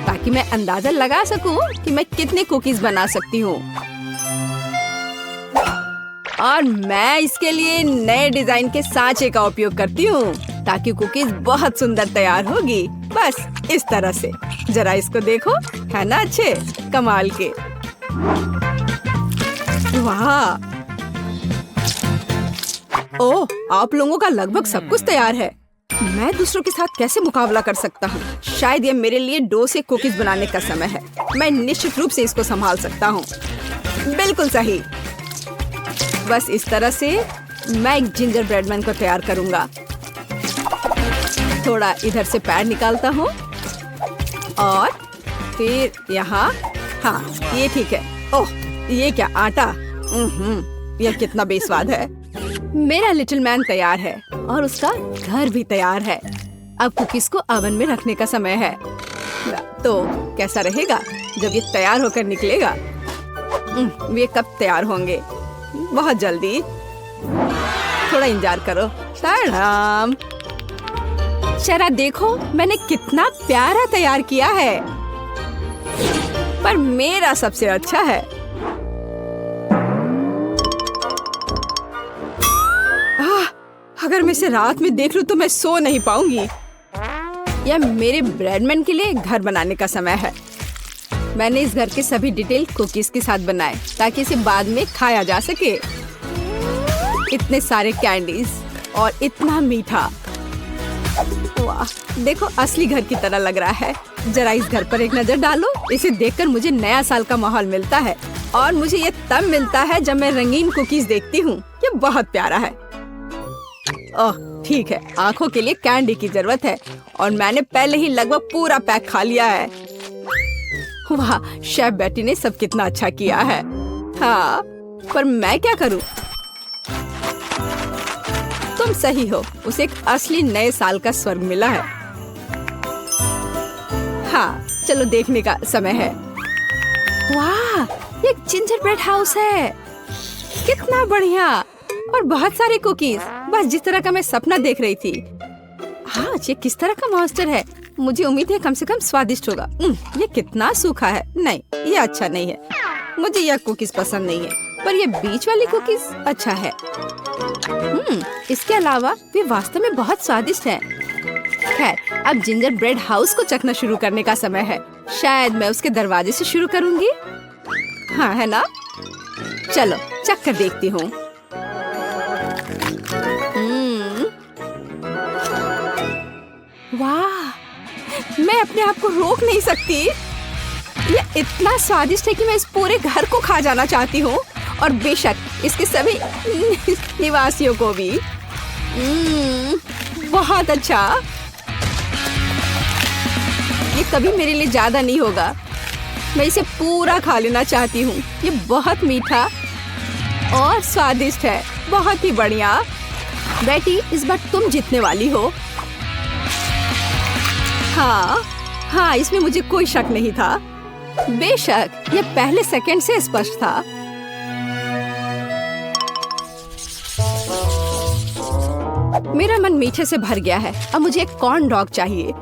ताकि मैं अंदाजा लगा सकूं कि मैं कितने कुकीज बना सकती हूँ। और मैं इसके लिए नए डिजाइन के सांचे का उपयोग करती हूँ ताकि कुकीज बहुत सुंदर तैयार होगी। बस इस तरह से। जरा इसको देखो, है ना अच्छे कमाल के? वाह! ओह, आप लोगों का लगभग सब कुछ तैयार है। मैं दूसरों के साथ कैसे मुकाबला कर सकता हूँ? शायद ये मेरे लिए डो से कुकीज बनाने का समय है। मैं निश्चित रूप से इसको संभाल सकता हूँ। बिल्कुल सही। बस इस तरह से मैं एक जिंजर ब्रेड मैन को तैयार करूंगा। थोड़ा इधर से पैर निकालता हूँ और फिर यहाँ। हाँ, ये ठीक है। ओह, ये क्या आटा? यह कितना बेस्वाद है। मेरा लिटिल मैन तैयार है और उसका घर भी तैयार है। अब कुकीज को ओवन में रखने का समय है। तो कैसा रहेगा जब ये तैयार होकर निकलेगा? ये कब तैयार होंगे? बहुत जल्दी। थोड़ा इंतजार करो। टाइम। जरा देखो, मैंने कितना प्यारा तैयार किया है। पर मेरा सबसे अच्छा है। अगर मैं इसे रात में देख लूं तो मैं सो नहीं पाऊंगी। यह मेरे ब्रेडमैन के लिए घर बनाने का समय है। मैंने इस घर के सभी डिटेल कुकीज के साथ बनाए ताकि इसे बाद में खाया जा सके। इतने सारे कैंडीज और इतना मीठा। वाह, देखो असली घर की तरह लग रहा है। जरा इस घर पर एक नजर डालो। इसे देखकर मुझे नया साल का माहौल मिलता है और मुझे ये तब मिलता है जब मैं रंगीन कुकीज देखती हूँ। ये बहुत प्यारा है। ओह, ठीक है, आंखों के लिए कैंडी की जरूरत है और मैंने पहले ही लगभग पूरा पैक खा लिया है। वाह, शेफ बेटी ने सब कितना अच्छा किया है। हाँ, पर मैं क्या करूं? तुम सही हो, उसे एक असली नए साल का स्वर्ग मिला है। हाँ, चलो देखने का समय है। वाह, ये एक जिंजर ब्रेड हाउस है। कितना बढ़िया। और बहुत सारे कुकीज, बस जिस तरह का मैं सपना देख रही थी। हाँ, ये किस तरह का मॉन्स्टर है? मुझे उम्मीद है कम से कम स्वादिष्ट होगा। ये कितना सूखा है। नहीं, ये अच्छा नहीं है। मुझे यह कुकीज पसंद नहीं है, पर ये बीच वाली कुकीज अच्छा है। इसके अलावा वे वास्तव में बहुत स्वादिष्ट हैं। खैर, अब जिंजर ब्रेड हाउस को चखना शुरू करने का समय है। शायद मैं उसके दरवाजे से शुरू करूंगी। हाँ, है ना? चलो चख कर देखती हूँ। वाह, मैं अपने आप को रोक नहीं सकती। ये इतना स्वादिष्ट है कि मैं इस पूरे घर को खा जाना चाहती हूँ और बेशक इसके सभी निवासियों को भी। बहुत अच्छा। ये कभी मेरे लिए ज्यादा नहीं होगा। मैं इसे पूरा खा लेना चाहती हूँ। ये बहुत मीठा और स्वादिष्ट है। बहुत ही बढ़िया। बेटी, इस बार तुम जीतने वाली हो। हाँ, इसमें मुझे कोई शक नहीं था। बेशक, ये पहले सेकंड से स्पष्ट था। मेरा मन मीठे से भर गया है। अब मुझे एक कॉर्न डॉग चाहिए।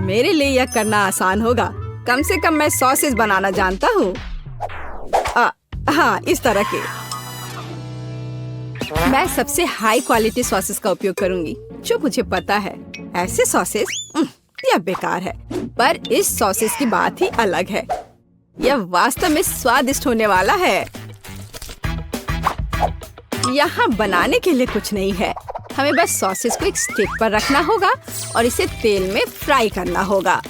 मेरे लिए यह करना आसान होगा। कम से कम मैं सॉसेज बनाना जानता हूँ। हाँ, इस तरह के। मैं सबसे हाई क्वालिटी सॉसेस का उपयोग करूंगी जो मुझे पता है। ऐसे सॉसेस यह बेकार है, पर इस सॉसेस की बात ही अलग है। यह वास्तव में स्वादिष्ट होने वाला है। यहाँ बनाने के लिए कुछ नहीं है। हमें बस सॉसेस को एक स्टिक पर रखना होगा और इसे तेल में फ्राई करना होगा।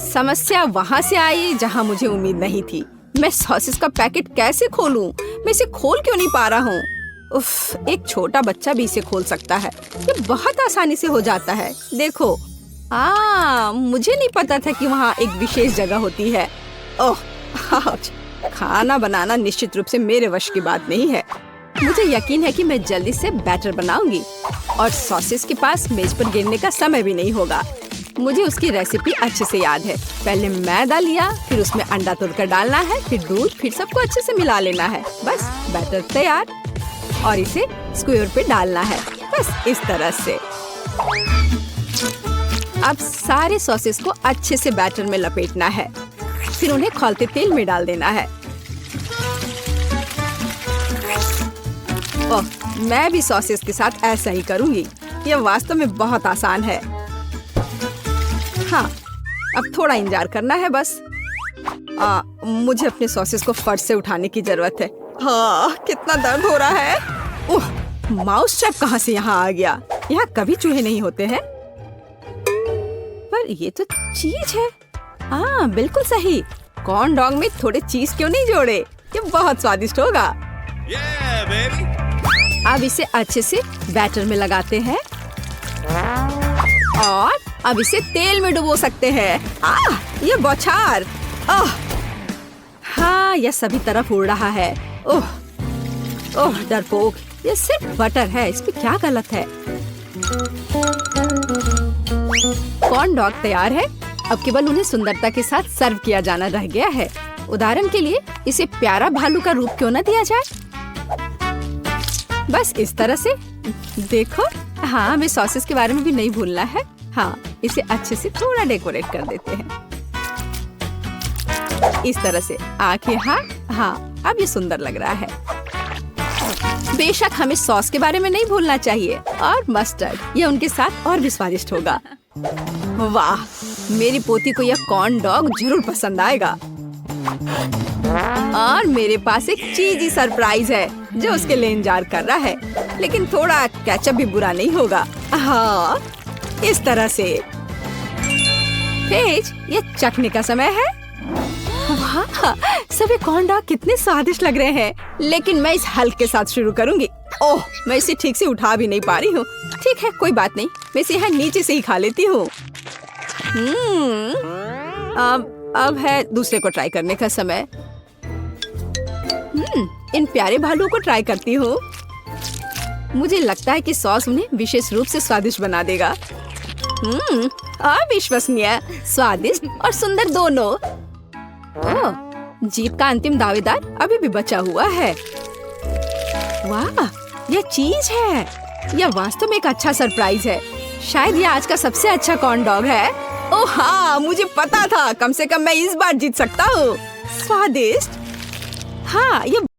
समस्या वहाँ से आई जहाँ मुझे उम्मीद नहीं थी। मैं सॉसेस का पैकेट कैसे खोलूं? मैं इसे खोल क्यों नहीं पा रहा हूँ? उफ, एक छोटा बच्चा भी इसे खोल सकता है। ये बहुत आसानी से हो जाता है। देखो, मुझे नहीं पता था कि वहाँ एक विशेष जगह होती है। ओह, खाना बनाना निश्चित रूप से मेरे वश की बात नहीं है। मुझे यकीन है कि मैं जल्दी से बैटर बनाऊंगी और सॉसेस के पास मेज पर गिरने का समय भी नहीं होगा। मुझे उसकी रेसिपी अच्छे से याद है। पहले मैदा लिया, फिर उसमें अंडा तोड़कर डालना है, फिर दूध, फिर सबको अच्छे से मिला लेना है। बस बैटर तैयार और इसे स्क्वायर पे डालना है। बस इस तरह से। अब सारे सॉसेस को अच्छे से बैटर में लपेटना है, फिर उन्हें खौलते तेल में डाल देना है। ओह, मैं भी सॉसेस के साथ ऐसा ही करूंगी। यह वास्तव में बहुत आसान है। हाँ, अब थोड़ा इंतजार करना है बस। मुझे अपने सॉसेस को फर्श से उठाने की जरूरत है। हाँ, कितना दर्द हो रहा है। ओह, माउस ट्रैप कहाँ से यहाँ आ गया? यहाँ कभी चूहे नहीं होते हैं। पर ये तो चीज है। हाँ, बिल्कुल सही। कॉर्न डॉग में थोड़े चीज क्यों नहीं जोड़े? ये बहुत स्वादिष्ट होगा। अब इसे अच्छे से बैटर में लगाते हैं और अब इसे तेल में डुबो सकते हैं। ये बौछार। हाँ, यह सभी तरफ उड़ रहा है। ओह, डरपोक। ये सिर्फ बटर है, इसमें क्या गलत है? कॉर्न डॉग तैयार है। अब केवल उन्हें सुंदरता के साथ सर्व किया जाना रह गया है। उदाहरण के लिए इसे प्यारा भालू का रूप क्यों न दिया जाए? बस इस तरह से। देखो, हाँ, हमें सॉसेस के बारे में भी नहीं भूलना है। हाँ, इसे अच्छे से थोड़ा डेकोरेट कर देते हैं। इस तरह से आंखें। हाँ, अब ये सुंदर लग रहा है। बेशक हमें सॉस के बारे में नहीं भूलना चाहिए और मस्टर्ड, ये उनके साथ और भी स्वादिष्ट होगा। वाह, मेरी पोती को यह कॉर्न डॉग जरूर पसंद आएगा। और मेरे पास एक चीजी सरप्राइज है जो उसके लिए इंतजार कर रहा है। लेकिन थोड़ा केचप भी बुरा नहीं होगा। हाँ, इस तरह से। पेज, ये चखने का समय है। वाह, सभी कॉर्न डॉग कितने स्वादिष्ट लग रहे हैं। लेकिन मैं इस हल्के के साथ शुरू करूंगी। ओह, मैं इसे ठीक से उठा भी नहीं पा रही हूँ। ठीक है, कोई बात नहीं, मैं इसे यहाँ नीचे से ही खा लेती हूँ। अब है दूसरे को ट्राई करने का समय। इन प्यारे भालुओं को ट्राई करती हूँ। मुझे लगता है कि सॉस उन्हें विशेष रूप से स्वादिष्ट बना देगा। अविश्वसनीय, स्वादिष्ट और सुंदर दोनों। ओह, जीत का अंतिम दावेदार अभी भी बचा हुआ है। वाह, यह चीज है। यह वास्तव में एक अच्छा सरप्राइज है। शायद यह आज का सबसे अच्छा कॉर्न डॉग है। ओह हाँ, मुझे पता था। कम से कम मैं इस बार जीत सकता हूँ। स्वादिष्ट। हाँ, ये